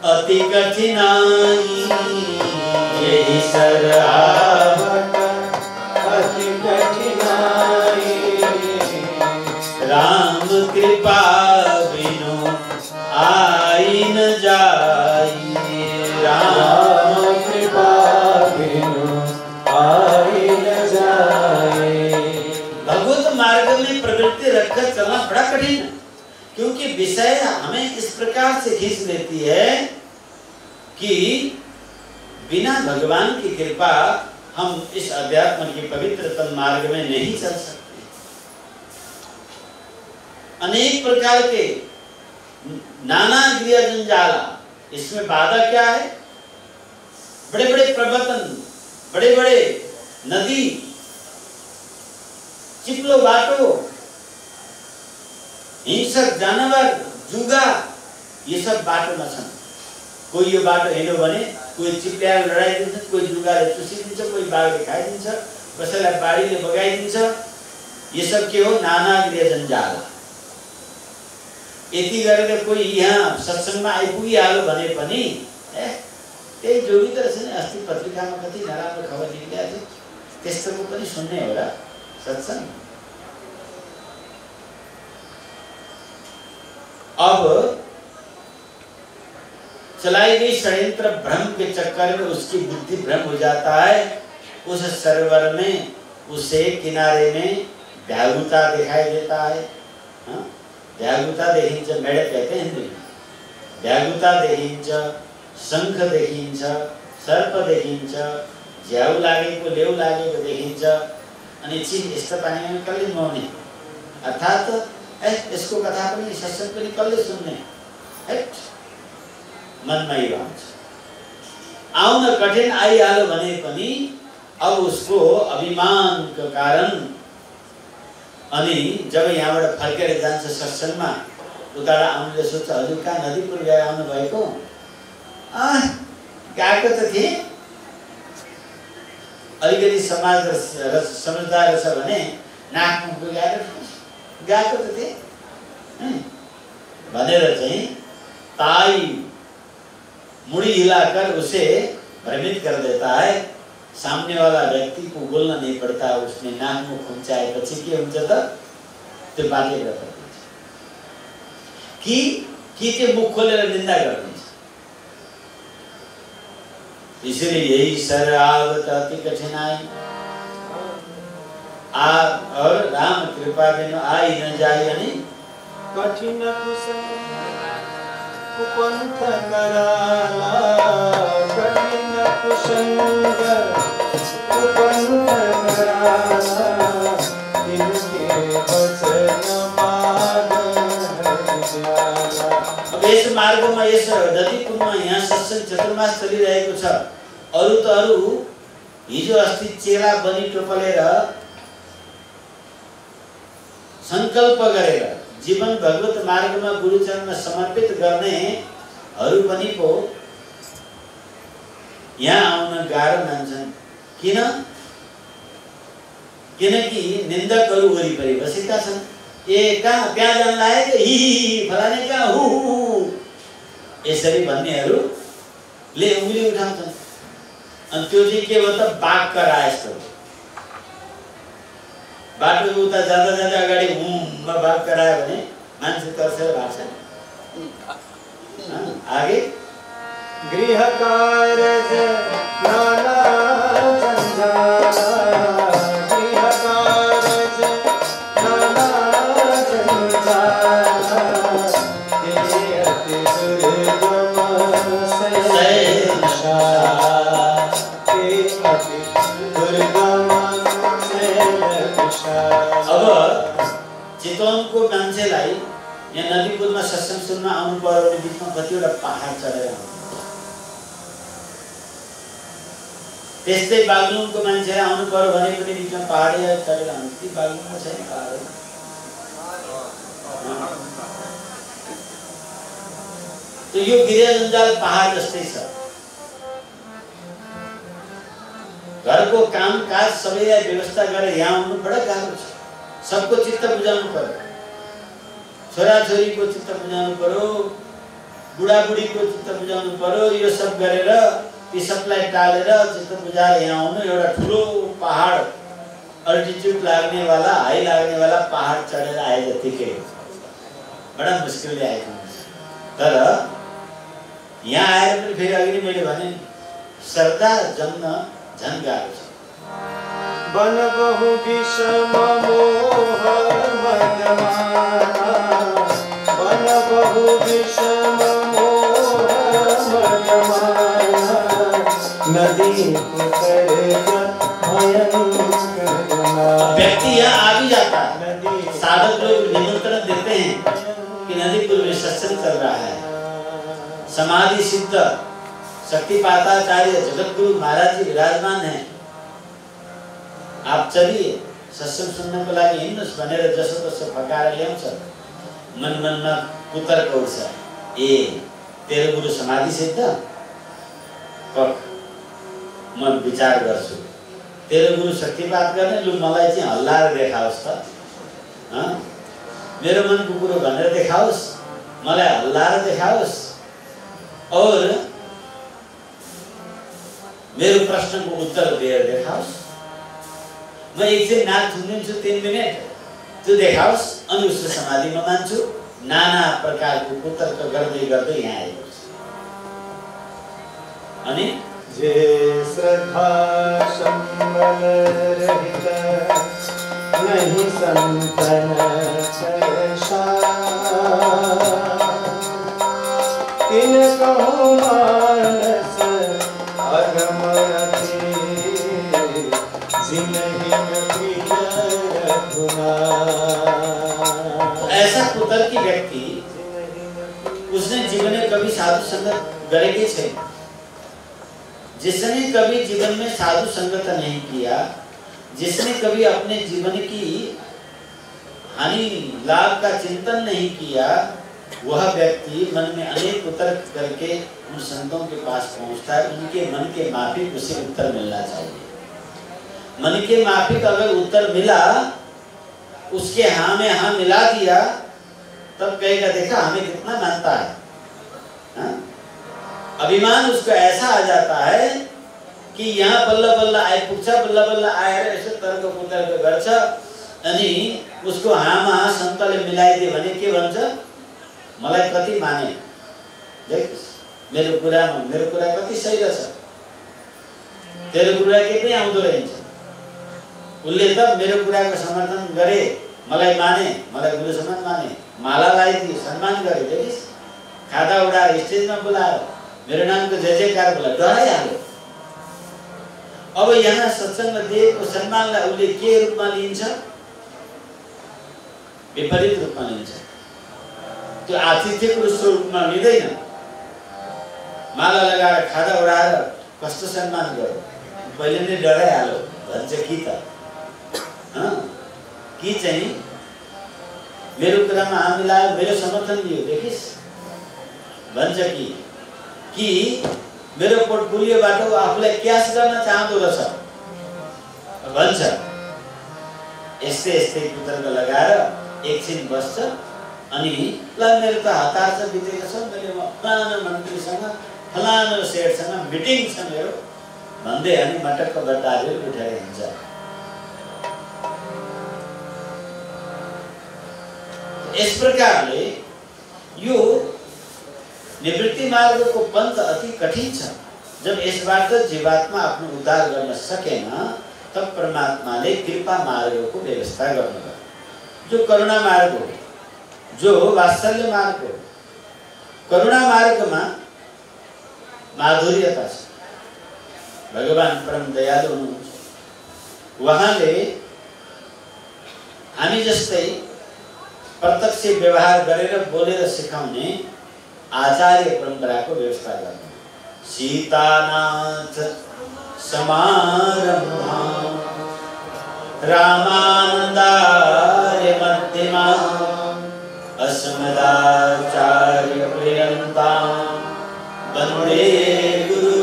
अति कठिनाई, यही सरावत अति कठिनाई, राम कृपा बिनु आई न जाई, राम कृपा बिनु आई न जाए। भगवत मार्ग में प्रवृत्ति रखकर चलना बड़ा कठिन है, क्योंकि विषय हमें इस प्रकार से खींच लेती है कि बिना भगवान की कृपा हम इस अध्यात्म की पवित्रतम मार्ग में नहीं चल सकते। अनेक प्रकार के नाना क्रिया जंजाला, इसमें बाधा क्या है? बड़े बड़े प्रवतन, बड़े बड़े नदी, चिपलो बाटो, हिंसक जानवर, जुगा, ये सब बाटो न छन्। कोही यो बाटो हिँड्यो भने कोही चिप्ल्याएर लडाइदिन्छ, कोही जुगाले चुसिदिन्छ, कोही बाघले खाइदिन्छ, कसैलाई बाढीले बगाइदिन्छ। ये सब के हो? नाना क्रिया जंजाल। यति गरेर कोही यहाँ सत्संगमा आइपुगिहाल्यो भने पनि त्यही जोगी त रहेछ नि, अस्ति पत्रिकामा कति नराम्रो खबर निक्लिएको थियो, त्यस्तोको पनि सुन्ने हो र सत्संग। अब चलाई गई षड्यंत्र भ्रम के चक्कर में उसकी बुद्धि भ्रम हो जाता है। उस सरोवर में उसे किनारे में व्याघुता दिखाई देता है। व्याघुता देखिन्छ, मेढक कहते हैं हिंदी में। व्याघुता देखिन्छ, शंख देखिन्छ, सर्प देखिन्छ, झ्याउ लागेको लेउ लागेको देखिन्छ। अनि चिज यस्तो पानीमा कसले नुहाउने, अर्थात् यसको कथा पनि सत्संग पनि कसले सुन्ने, मनमा ही रहन्छ। आउन कठिन आइहाल्यो भने पनि अब उसको अभिमान को कारण अनि जब यहाँबाट फर्केर जान्छ सत्संगमा, उताबाट आउनुले सोच्छ हजुर कहाँ नदीपुर गएर आउनु भएको? गएको त थिए, अलिकति समाज समझदार रहेछ भने नाकमा पुगाएर गएको त थिए भनेर चाहिँ ताई मुड़ी हिलाकर उसे भ्रमित कर देता है। सामने वाला व्यक्ति को बोलना नहीं पड़ता, उसने नाक मुख खुम्चाएपछि के हुन्छ त त्यो बाटले गर्छ कि त्यो मुख खोलेर निन्दा गरिदिन्छ। इसलिए यही शरावत अति कठिनाई और राम कृपा बिनु आई न जाई। अनि कठिन कुपंथ कराला, कठिन कुसंग कुपंथ कराला, इनके वचन मार्ग जाला। अब यस मार्गमा यस नदीपुरमा यहाँ सत्संग चतुर्मास चलिरहेको छ। अरु त अरु हिजो अस्ति चेला बनी टोपलेर संकल्प गरेर जीवन भगवत मार्गमा गुरुचरणमा समर्पित गर्नेहरू पनि पो यहाँ आउन गाह्रो मान्छन्। किन? किनकि निन्दकहरू वरिपरि बसेका छन्। कहाँ त्यहाँ जान लागेको, हि फलाने कहाँ हु यसरी भन्नेहरूले उंगली उठाउँछन्। अनि त्यो चाहिँ के भयो त बाघ कराए जस्तो। बाटो उता जाँदा जाँदा अगाडि हुममा बाघ करायो भने मान्छे तर्सेर भाग्छ। आगे गृह कार्य नाना जंजाला, गृह कार्य नाना जंजाला, ये अति दुर्गम शैलशाला, ये अति दुर्गम शैलशाला। अब चितवनको मान्छेलाई यहाँ नदीपुरमा सत्संग सुन्न आउनु पर्यो भने बिचमा कतिवटा पहाड चढेर आउनु। त्यस्तै बागलुङको मान्छेलाई आउनु पर्यो भने पनि बिचमा पहाड चढेर आउनु। ती बागलुङमा छैन पहाड। तो यो गिरिजन्जाल पहाड जस्तै छ। घरको काम काज सबैलाई व्यवस्था गरेर यहाँ आउनु बडा गाह्रो छ। सबको चित्त बुझाउनु पर्यो, छोराछोरीको चित्त बुझाउनु पर्यो, बुढाबुढीको चित्त बुझाउनु पर्यो। यो सब गरेर ती सबलाई टालेर चित्त बुझाएर यहाँ आउनु। एउटा ठुलो पहाड, अल्टिट्युड लाग्ने वाला, हाई लाग्ने वाला पहाड चढेर आए जतिकै बडा मुस्किलले आएको हुन्छ। तर यहाँ आएर पनि फेरि अघि मैले भने श्रद्धा जम्न झन् गाह्रो छ। बन बहु विषम मोह मदमाना, बन बहु विषम मोह मदमाना, नदी व्यक्ति यहाँ आ भी जाता है। साधक लोग निमंत्रण देते हैं कि नदीपुर में सत्संग चल रहा है। समाधि सिद्ध शक्तिपाताचार्य जगतगुरु महाराज जी विराजमान हैं, आप चलिए सत्संग सुन्नको लागि हिँड्नुस् भनेर जसो तसो फकाएर ल्याउँछ। मन मनमा कुतर्क उठ्छ, ए तेरो गुरु समाधि सिद्ध, म विचार गर्छु। तेरो गुरु शक्तिपात गर्ने, लु मलाई चाहिँ हल्लाएर देखाओस् त, मेरो मनको कुरो भनेर देखाओस्, मलाई हल्लाएर देखाओस् और मेरो प्रश्नको उत्तर दिएर देखाओस्। म एकछिन नाक थुनिदिन्छु 3 मिनेट, त्यो देखाओस् अनि उसको समाधिमा मान्छु नाना प्रकारको कुतर्क गर्दै गर्दै यहाँ आएको छ। अनि जे श्रद्धा संबल रहित नहीं संतन कैसा, इन कहूँ मानस अगम रति जिनहिन प्रिय रघुनाथ। ऐसा कुतर्की व्यक्ति उसने जीवन में कभी साधु संगत गरेकै छैन। जिसने कभी जीवन में साधु संगत नहीं किया, जिसने कभी अपने जीवन की हानि लाभ का चिंतन नहीं किया, वह व्यक्ति मन में अनेक कुतर्क करके उन संतों के पास पहुंचता है। उनके मन के माफिक उसे उत्तर मिलना चाहिए। मन के माफिक अगर उत्तर मिला, उसके हाँ में हाँ मिला दिया, तब कहेगा देखा हमें कितना मानता है। हाँ? अभिमान उसको ऐसा आ जाता है कि यहाँ बल्ल बल्ल आइपुग्छ, बल्ल बल्ल आएर यसो तर्क कुतर्क गर्छ, अनि उसको हामा सन्तले मिलाइदियो भने के भन्छ, मलाई कति माने, देख मेरो कुरा कति सही रहेछ, तेरो कुरा के पनि आउँदो रहेछ, उसले त मेरो कुराको समर्थन गरे, मलाई माने, मलाई गुरु समान माने, माला लगाइदियो, सम्मान गरे, देखिस् खादा उडाएर स्टेजमा बोलाएर मेरो नामको जय जयकार बोलाएर डराइहाल्यो। अब यहाँ सत्संग दिएको सम्मानलाई उसले के रूपमा लिन्छ, विपरीत रूपमा लिन्छ। त्यो आतिथ्यको रूपमा लिँदैन। माला लगाएर खादा उडाएर कस्तो सम्मान गर्यो, पहिले नै डराइहाल्यो भन्छ कि त कि चाहिँ मेरो कुरामा हाँ मिलायो, मेरो समर्थन दियो, देखिस् भन्छ कि मेरो पोर्टफोलियोबाट आफूलाई क्यास गर्न चाहँदो रहेछ भन्छ। यस्तै यस्तै कुतर्क लगाएर एकछिन बस्छ, अनि ल मेरो त हतार छ, बितेको छ, मैले फलाना मन्त्रीसँग फलाना सेठसँग मिटिङ छ मेरो भन्दै अनि मटक्क बटारेर उठेर हिँड्छ। इस प्रकारले यो निवृत्ति मार्गको पन्थ अति कठिन छ। जब यसबाट जीवात्मा आफ्नो उद्धार गर्न सकेन, तब परमात्माले कृपा मार्गको व्यवस्था गर्नुभयो, जो करुणा मार्ग हो, जो वात्सल्य मार्ग हो। करुणा मार्गमा माधुर्यता छ। भगवान परम दयालु हुनुहुन्छ। उहाँले हामी जस्तै प्रत्यक्ष व्यवहार गरेर बोलेर सिकाउने आचार्य परम्पराको व्यवस्था गर्नु। सीतानाथ समारम्भा रामानन्दार्य मध्यमा अस्मदाचार्य पर्यन्तां वन्दे गुरु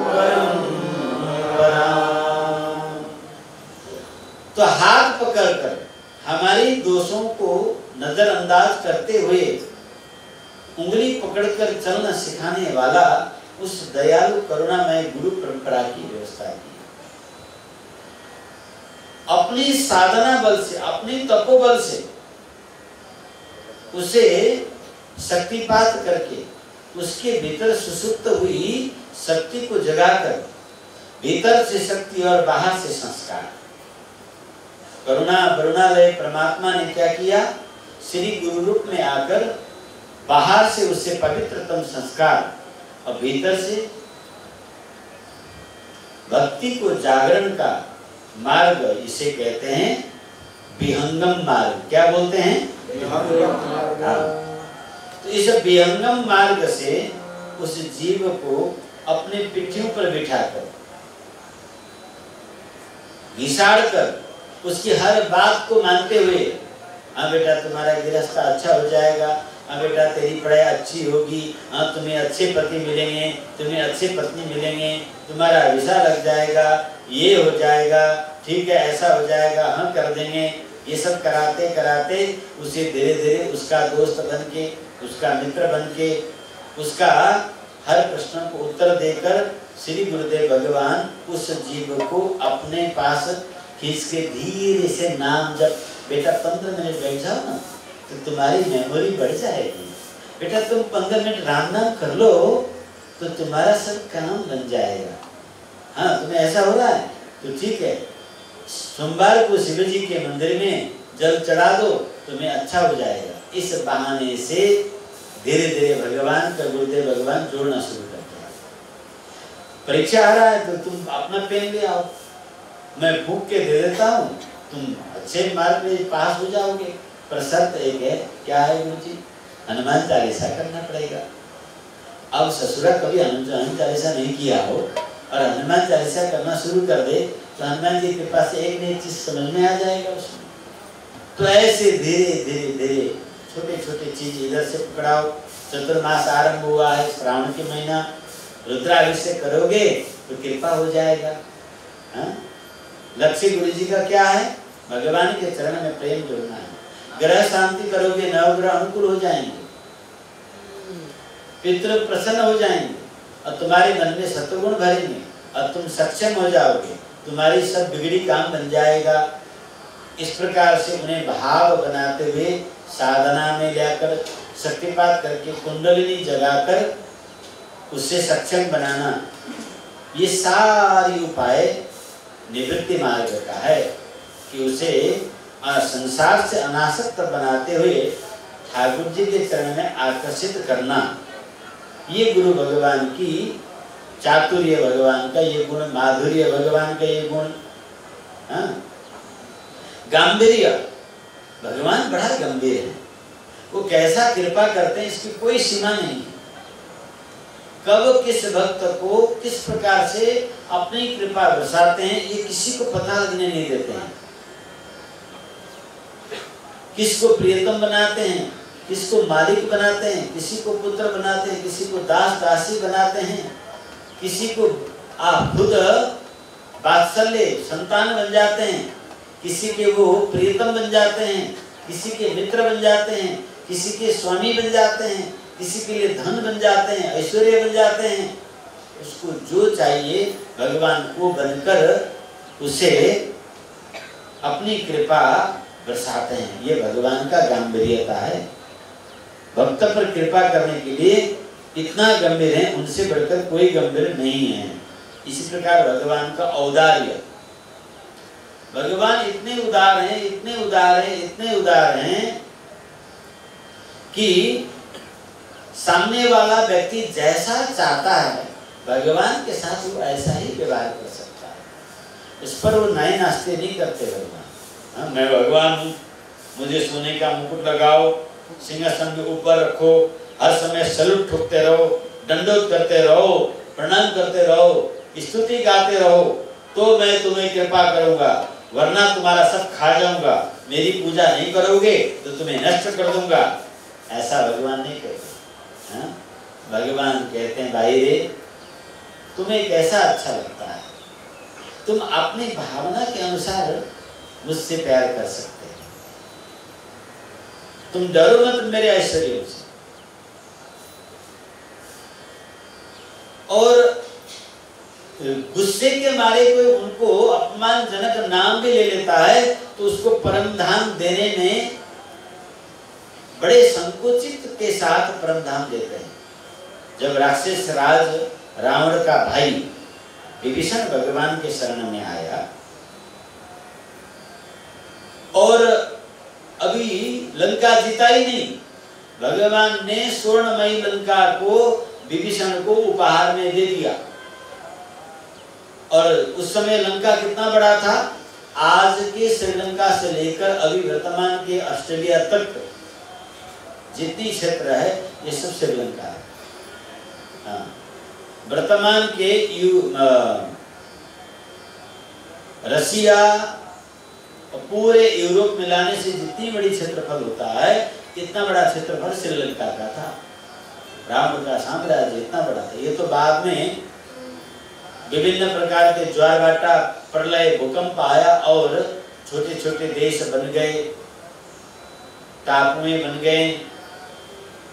परम्परा। तो हाथ पकड़कर हमारी दोषों को नजरअंदाज करते हुए उंगली पकड़कर चलना सिखाने वाला उस दयालु करुणामय गुरु परंपरा की व्यवस्था की। अपनी साधना बल से, अपनी तपोबल से उसे शक्तिपात करके उसके भीतर सुसुप्त हुई शक्ति को जगाकर भीतर से शक्ति और बाहर से संस्कार। करुणालय परमात्मा ने क्या किया, श्री गुरु रूप में आकर बाहर से उससे पवित्रतम संस्कार और भीतर से भक्ति को जागरण का मार्ग, इसे कहते हैं विहंगम मार्ग। क्या बोलते हैं? विहंगम मार्ग। तो इस विहंगम मार्ग से उस जीव को अपने पिठियों पर बिठाकर घिसाड़कर उसकी हर बात को मानते हुए, हाँ बेटा तुम्हारा गृहस्थ अच्छा हो जाएगा, हाँ बेटा तेरी पढ़ाई अच्छी होगी, हाँ तुम्हें अच्छे पति मिलेंगे, तुम्हें अच्छे पत्नी मिलेंगे, तुम्हारा वीसा लग जाएगा, ये हो जाएगा, ठीक है ऐसा हो जाएगा, हम कर देंगे। ये सब कराते कराते उसे धीरे धीरे उसका दोस्त बन के, उसका मित्र बन के, उसका हर प्रश्न को उत्तर देकर श्री गुरुदेव भगवान उस जीव को अपने पास खींच के धीरे से नाम जब, बेटा 15 मिनट बैठ जाओ ना, तो तो तुम्हारी मेमोरी बढ़ जाएगी। बेटा तुम 15 मिनट राम नाम कर लो तो तुम्हारा सब काम बन जाएगा। हाँ, तुम्हें ऐसा हो रहा है तो ठीक है, सोमवार को शिव जी के मंदिर में जल चढ़ा दो, तुम्हें अच्छा हो जाएगा। इस बहाने से धीरे धीरे भगवान का गुरुदेव भगवान जोड़ना शुरू करते हैं। परीक्षा आ रहा है तो तुम अपना पेन ले आओ, मैं फूंक के दे देता हूँ, तुम अच्छे मार्क में पास हो जाओगे। पर शर्त एक है, क्या है गुरु जी? हनुमान चालीसा करना पड़ेगा। अब ससुरा कभी हनुमान चालीसा नहीं किया हो और हनुमान चालीसा करना शुरू कर दे तो हनुमान जी के पास एक नई चीज समझ में आ जाएगा उसमें। तो ऐसे धीरे धीरे धीरे छोटे छोटे चीज इधर से पकड़ाओ। चतुर्मास आरंभ हुआ है, श्रावण के महीना, रुद्राभिषेक करोगे तो कृपा हो जाएगा। हाँ? लक्ष्य गुरु जी का क्या है? भगवान के चरण में प्रेम जोड़ना है। ग्रह शांति करोगे, नवग्रह अनुकूल हो जाएंगे, पितृ प्रसन्न हो जाएंगे और तुम्हारे मन में सत्वगुण भरेंगे और तुम सक्षम हो जाओगे, तुम्हारी सब बिगड़ी काम बन जाएगा। इस प्रकार से उन्हें भाव बनाते हुए साधना में लाकर शक्तिपात करके कुंडलिनी जगाकर उससे सक्षम बनाना, ये सारी उपाय निवृत्ति मार्ग का है कि उसे संसार से अनासक्त बनाते हुए ठाकुर जी के चरण में आकर्षित करना। ये गुरु भगवान की चातुर्य, भगवान का ये गुण, माधुर्य भगवान का ये गुण। हाँ? गांभीर्य, भगवान बड़ा गंभीर है, वो कैसा कृपा करते हैं इसकी कोई सीमा नहीं है। कब किस भक्त को किस प्रकार से अपनी कृपा बरसाते हैं ये किसी को पता लगने नहीं देते हैं। किसको प्रियतम बनाते हैं, किसको मालिक बनाते हैं, किसी को पुत्र बनाते हैं, किसी को दास दासी बनाते हैं, किसी को आप खुद वात्सल्य संतान बन जाते हैं, किसी के वो प्रियतम बन जाते हैं, किसी के मित्र बन जाते हैं, किसी के स्वामी बन जाते हैं, किसी के लिए धन बन जाते हैं, ऐश्वर्य बन जाते हैं। उसको जो चाहिए भगवान को बनकर उसे अपनी कृपा बरसाते हैं। ये भगवान का गांभीर्यता है। भक्त पर कृपा करने के लिए इतना गंभीर है, उनसे बढ़कर कोई गंभीर नहीं है। इसी प्रकार भगवान का औदार्य, भगवान इतने उदार हैं, इतने उदार हैं, इतने उदार हैं कि सामने वाला व्यक्ति जैसा चाहता है भगवान के साथ वो ऐसा ही व्यवहार कर सकता है। इस पर वो नए नाश्ते नहीं करते भगवान। हाँ, मैं भगवान हूँ, मुझे सोने का मुकुट लगाओ, सिंहासन के ऊपर रखो, हर समय सैल्यूट ठोकते रहो, दंडोत करते रहो, प्रणाम करते रहो, स्तुति गाते रहो तो मैं तुम्हें कृपा करूंगा, वरना तुम्हारा सब खा जाऊंगा। मेरी पूजा नहीं करोगे तो तुम्हें नष्ट कर दूंगा। ऐसा भगवान नहीं कहते। हाँ? भगवान कहते हैं भाई रे, तुम्हें कैसा अच्छा लगता है, तुम अपनी भावना के अनुसार मुझसे प्यार कर सकते हैं। तुम डरो मत मेरे ऐश्वर्य से। और गुस्से के मारे कोई उनको अपमानजनक नाम भी ले लेता है तो उसको परम धाम देने में बड़े संकोचित के साथ परम धाम देते हैं। जब राक्षस राज रावण का भाई विभीषण भगवान के शरण में आया और अभी लंका जीता ही नहीं, भगवान ने स्वर्णमयी लंका को विभीषण को उपहार में दे दिया। और उस समय लंका कितना बड़ा था? आज के श्रीलंका से लेकर अभी वर्तमान के ऑस्ट्रेलिया तक जितनी क्षेत्र है ये सब श्रीलंका है। हाँ, वर्तमान के रसिया पूरे यूरोप मिलाने से जितनी बड़ी क्षेत्रफल होता है इतना बड़ा क्षेत्रफल श्रीलंका का था। रावण का साम्राज्य इतना बड़ा था। ये तो बाद में विभिन्न प्रकार के ज्वार भाटा, प्रलय, भूकंप आया और छोटे छोटे देश बन गए, टापुएं बन गए,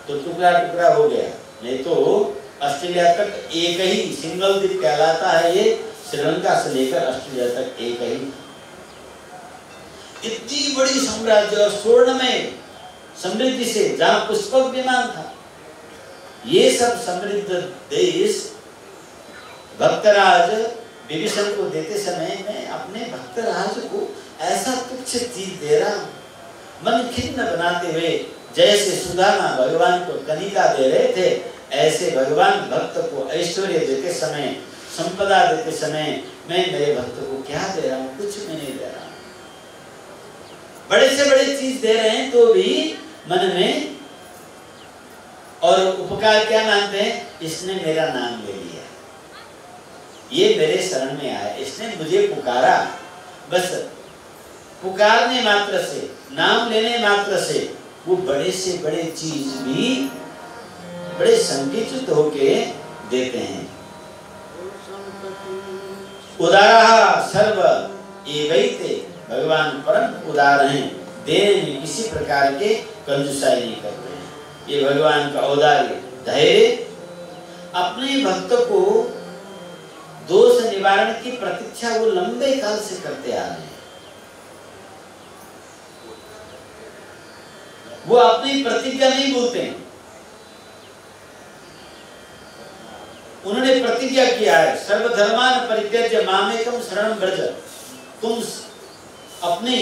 तो टुकड़ा टुकड़ा हो गया। नहीं तो ऑस्ट्रेलिया तक एक ही सिंगल द्वीप कहलाता है। ये श्रीलंका से लेकर ऑस्ट्रेलिया तक एक ही। इतनी बड़ी साम्राज्य और स्वर्ण में समृद्धि से, जहां पुष्पक विमान था। ये सब समृद्ध देश भक्तराज विभीषण को देते समय मैं अपने भक्तराज को ऐसा तुच्छ चीज दे रहा हूं। मन खिन्न बनाते हुए जैसे सुदामा भगवान को कनिका दे रहे थे, ऐसे भगवान भक्त को ऐश्वर्य देते समय, संपदा देते समय मैं मेरे भक्त को क्या दे रहा हूँ? कुछ भी नहीं दे रहा हूँ। बड़े से बड़े चीज दे रहे हैं तो भी मन में, और उपकार क्या मानते हैं? इसने मेरा नाम ले लिया, ये मेरे शरण में आया, इसने मुझे पुकारा। बस पुकारने मात्र से, नाम लेने मात्र से वो बड़े से बड़े चीज भी बड़े संकुचित होके देते हैं। उदारा सर्व एवैते, भगवान परम उदार हैं, देने में किसी प्रकार के कंजूसाई नहीं करते हैं। ये भगवान का औदार्य, धैर्य, अपने भक्त को दोष निवारण की प्रतीक्षा वो लंबे काल से करते आ रहे हैं। वो अपनी प्रतिज्ञा नहीं भूलते हैं। उन्होंने प्रतिज्ञा किया है, सर्वधर्मान परित्यज्य मामेकम शरणं व्रज। तुम अपनी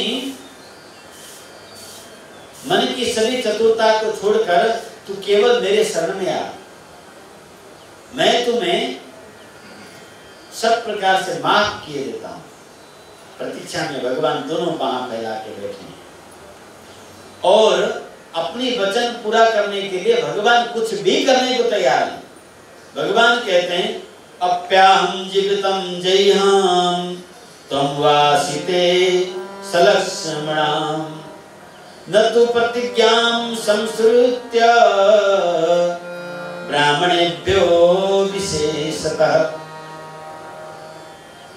मन की सभी चतुरता को छोड़कर तू केवल मेरे शरण में आ, मैं तुम्हें सब प्रकार से माफ किए देता हूं। प्रतीक्षा में भगवान दोनों बाह फैला के बैठे हैं और अपनी वचन पूरा करने के लिए भगवान कुछ भी करने को तैयार है। भगवान कहते हैं, अप्याहं जीवितं जय्याम त्वं वासिते सलक्ष्मणाम न तु प्रतिज्ञां संसृत्य ब्राह्मणेभ्यो विशेषतः।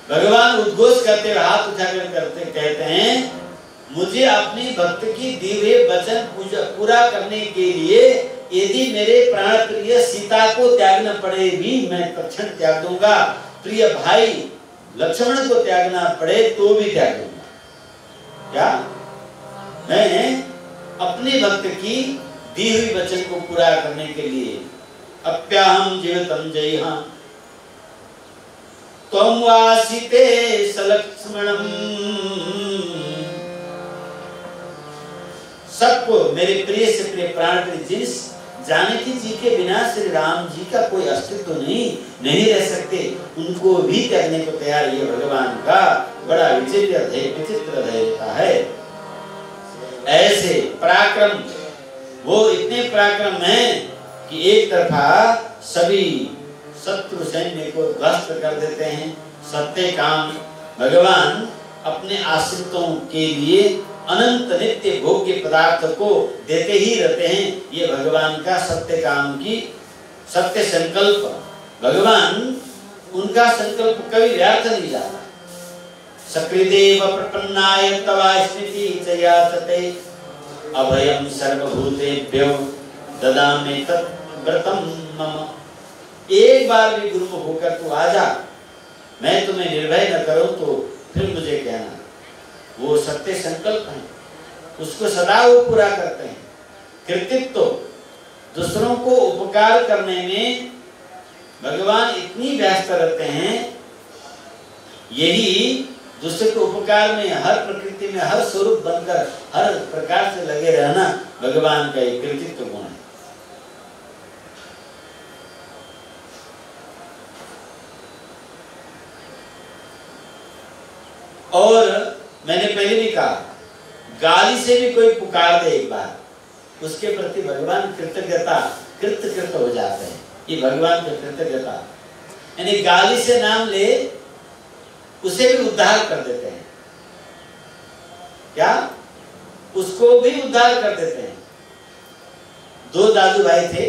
भगवान उद्घोष करते हुए हाथ उठाकर करते कहते हैं, मुझे अपनी भक्त की दी हुई वचन पूरा करने के लिए यदि मेरे प्राण प्रिय सीता को त्यागना पड़े भी मैं तत्क्षण त्याग दूंगा, प्रिय भाई लक्ष्मण को त्यागना पड़े तो भी त्याग दूंगा। क्या? मैं अपने भक्त की दी हुई वचन को पूरा करने के लिए अप्याहं जीवितं जय्याम त्वं वासिते सलक्ष्मणम्। सबको मेरे प्रिय से प्रिय प्राण प्रिय जिस जानकी जी के बिना श्री राम जी का कोई अस्तित्व नहीं रह सकते, उनको भी त्यागने को तैयार ये भगवान का बड़ा विचित्र धैर्यता है। ऐसे पराक्रम, वो इतने पराक्रम हैं कि एक तरफा सभी शत्रु सैन्य को ध्वस्त कर देते हैं। सत्य काम भगवान अपने आश्रितों के लिए अनंत नित्य भोग्य पदार्थ को देते ही रहते हैं। ये भगवान का सत्य काम की सत्य संकल्प, भगवान उनका संकल्प कभी व्यर्थ नहीं जाता। सकृदेव प्रपन्नाय तवा स्मृति चयातते अभयं सर्वभूतेभ्यो ददामि तद्व्रतं मम। एक बार भी गुरुमुख होकर तू आ जा, मैं तुम्हें निर्भय न करूं तो फिर मुझे कहना। वो सत्य संकल्प है, उसको सदा वो पूरा करते हैं। कृतित्व तो दूसरों को उपकार करने में भगवान इतनी व्यस्त रहते हैं, यही दूसरे को उपकार में हर प्रकृति में हर स्वरूप बनकर हर प्रकार से लगे रहना भगवान का एक कृतित्व गुण है। और मैंने पहले भी कहा, गाली से भी कोई पुकार दे एक बार, उसके प्रति भगवान कृत हो जाते हैं। ये भगवान की कृतज्ञता, यानी गाली से नाम ले उसे भी उद्धार कर देते हैं। क्या? उसको भी उद्धार कर देते हैं। दो दादू भाई थे,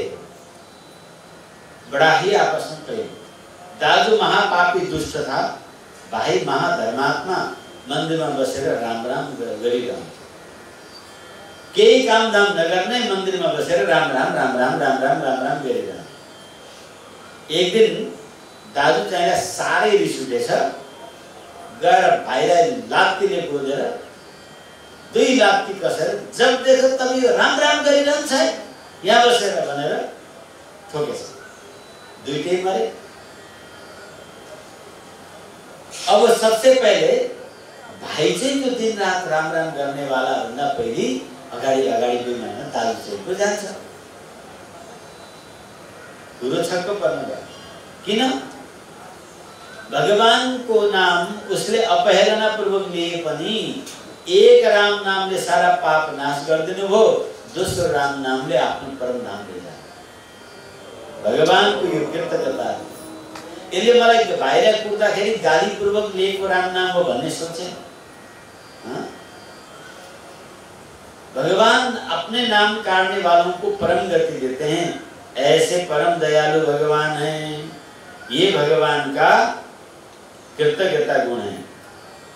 बड़ा ही आपस में प्रेम। दादू महापापी दुष्ट था, भाई महाधर्मात्मा, मंदिर में बसे राम राम गरी राम। कई काम धाम नगर में मंदिर में बसे राम राम राम राम राम राम राम राम गरी राम। एक दिन दादू चाहिए सारे ऋषि गर भाईलाई लात्तीले गोदेर दुई लाप्ती कसेर जब देखो तब यो राम राम गरिरहन्छ है, यहाँ बसेर भनेर ठोकेछ, दुईटै मरे। अब सबसे पहले भाइ चाहिँ त्यो दिन रात राम राम गर्ने वाला भन्दा पहिले अगाडि 2 महिना दाजु चोकको जान्छ। कुरो छक्क पर्न गयो। किन? भगवानको नाम उसले अपहेलना पूर्वक लिए पनि एक राम नामले सारा पाप नाश गरिदिनु भयो, दोस्रो राम नामले आफ्नो परम धाम लिएर भगवानको यो कृतज्ञता। यसले मलाई भाइलाई कुट्दाखेरि गाली पूर्वक लिएको राम नाम हो भन्ने सोचे। भगवान अपने नाम काटने वालों को परम गति देते हैं, ऐसे परम दयालु भगवान हैं। ये भगवान का कृतज्ञता गुण है।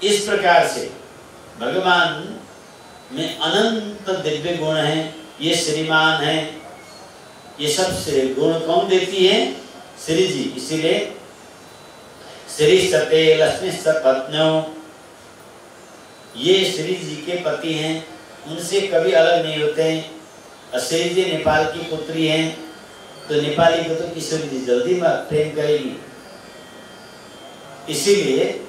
इस प्रकार से भगवान में अनंत दिव्य गुण हैं, ये श्रीमान है। ये सब श्री गुण कौन देती है? श्री जी। इसीलिए श्री सते लक्ष्मी सपत्न्यो, ये श्री जी के पति हैं, उनसे कभी अलग नहीं होते हैं। श्री जी नेपाल की पुत्री हैं, तो नेपाली को तो किशोरी जी जल्दी में प्रेम करेगी। इसीलिए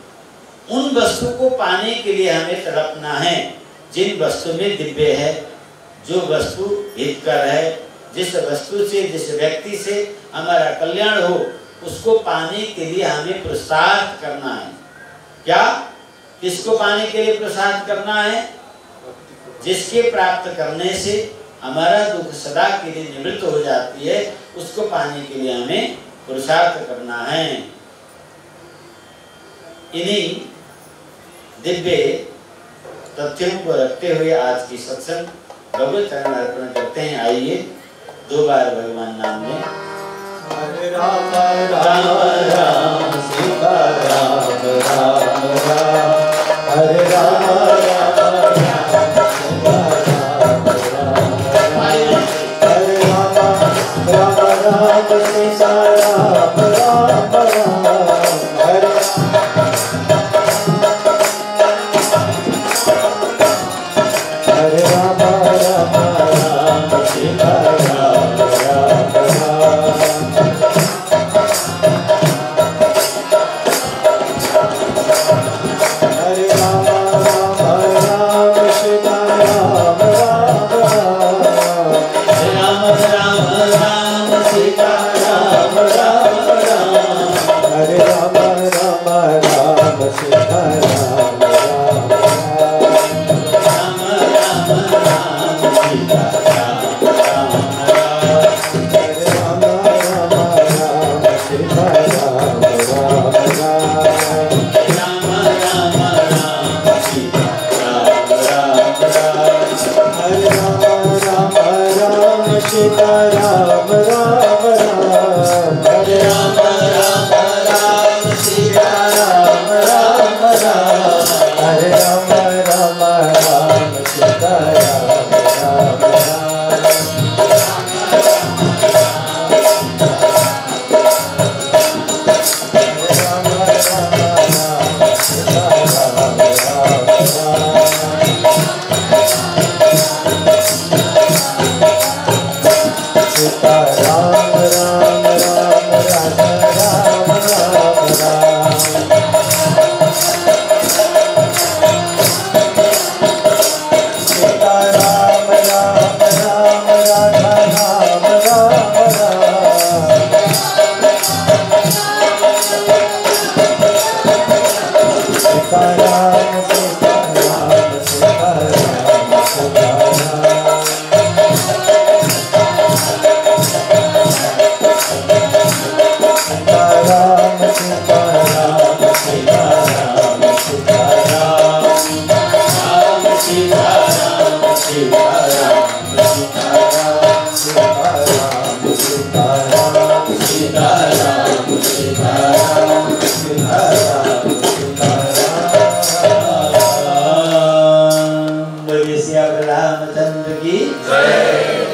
उन वस्तु को पाने के लिए हमें तड़पना है जिन वस्तु में दिव्य है, जो वस्तु हितकर है, जिस वस्तु से, जिस व्यक्ति से हमारा कल्याण हो, उसको पाने के लिए हमें पुरुषार्थ करना है। क्या? किसको पाने के लिए पुरुषार्थ करना है? जिसके प्राप्त करने से हमारा दुख सदा के लिए निवृत्त हो जाती है, उसको पाने के लिए हमें पुरुषार्थ करना है। इन्हीं दिव्य तथ्यों को रखते हुए आज की सत्संग भगवत चरण अर्पण करते हैं। आइए 2 बार भगवान नाम में हरे राम राम राम सीता राम राम राम, हरे राम राम राम सीता राम राम, हरे राम राम राम सीता राम राम राम, हरे राम राम राम सीता राम राम राम। हरे राम राम राम सीता राम राम राम, राम राम राम सीता राम राम राम, हरे राम राम राम सीता राम राम राम, राम राम राम सीता राम राम राम, हरे राम राम राम सीता राम राम राम, राम राम राम सीता राम राम राम, हरे राम राम राम सीता राम राम राम, हरे राम राम राम सीता राम राम राम, हरे राम राम राम सीता राम राम राम, सीता राम राम राम राधा राम राम राम, सीता राम राम राम राधा राम राम राम, सीता राम सीता राम सीता राम सीता राम, सीता राम सीता राम सीता राम सीता राम, राम सीता राम सीता राम सीता राम, सीता राम सीता राम सीता राम सीता राम सीता राम सीता राम। बोलिए श्री रामचंद्र की जय।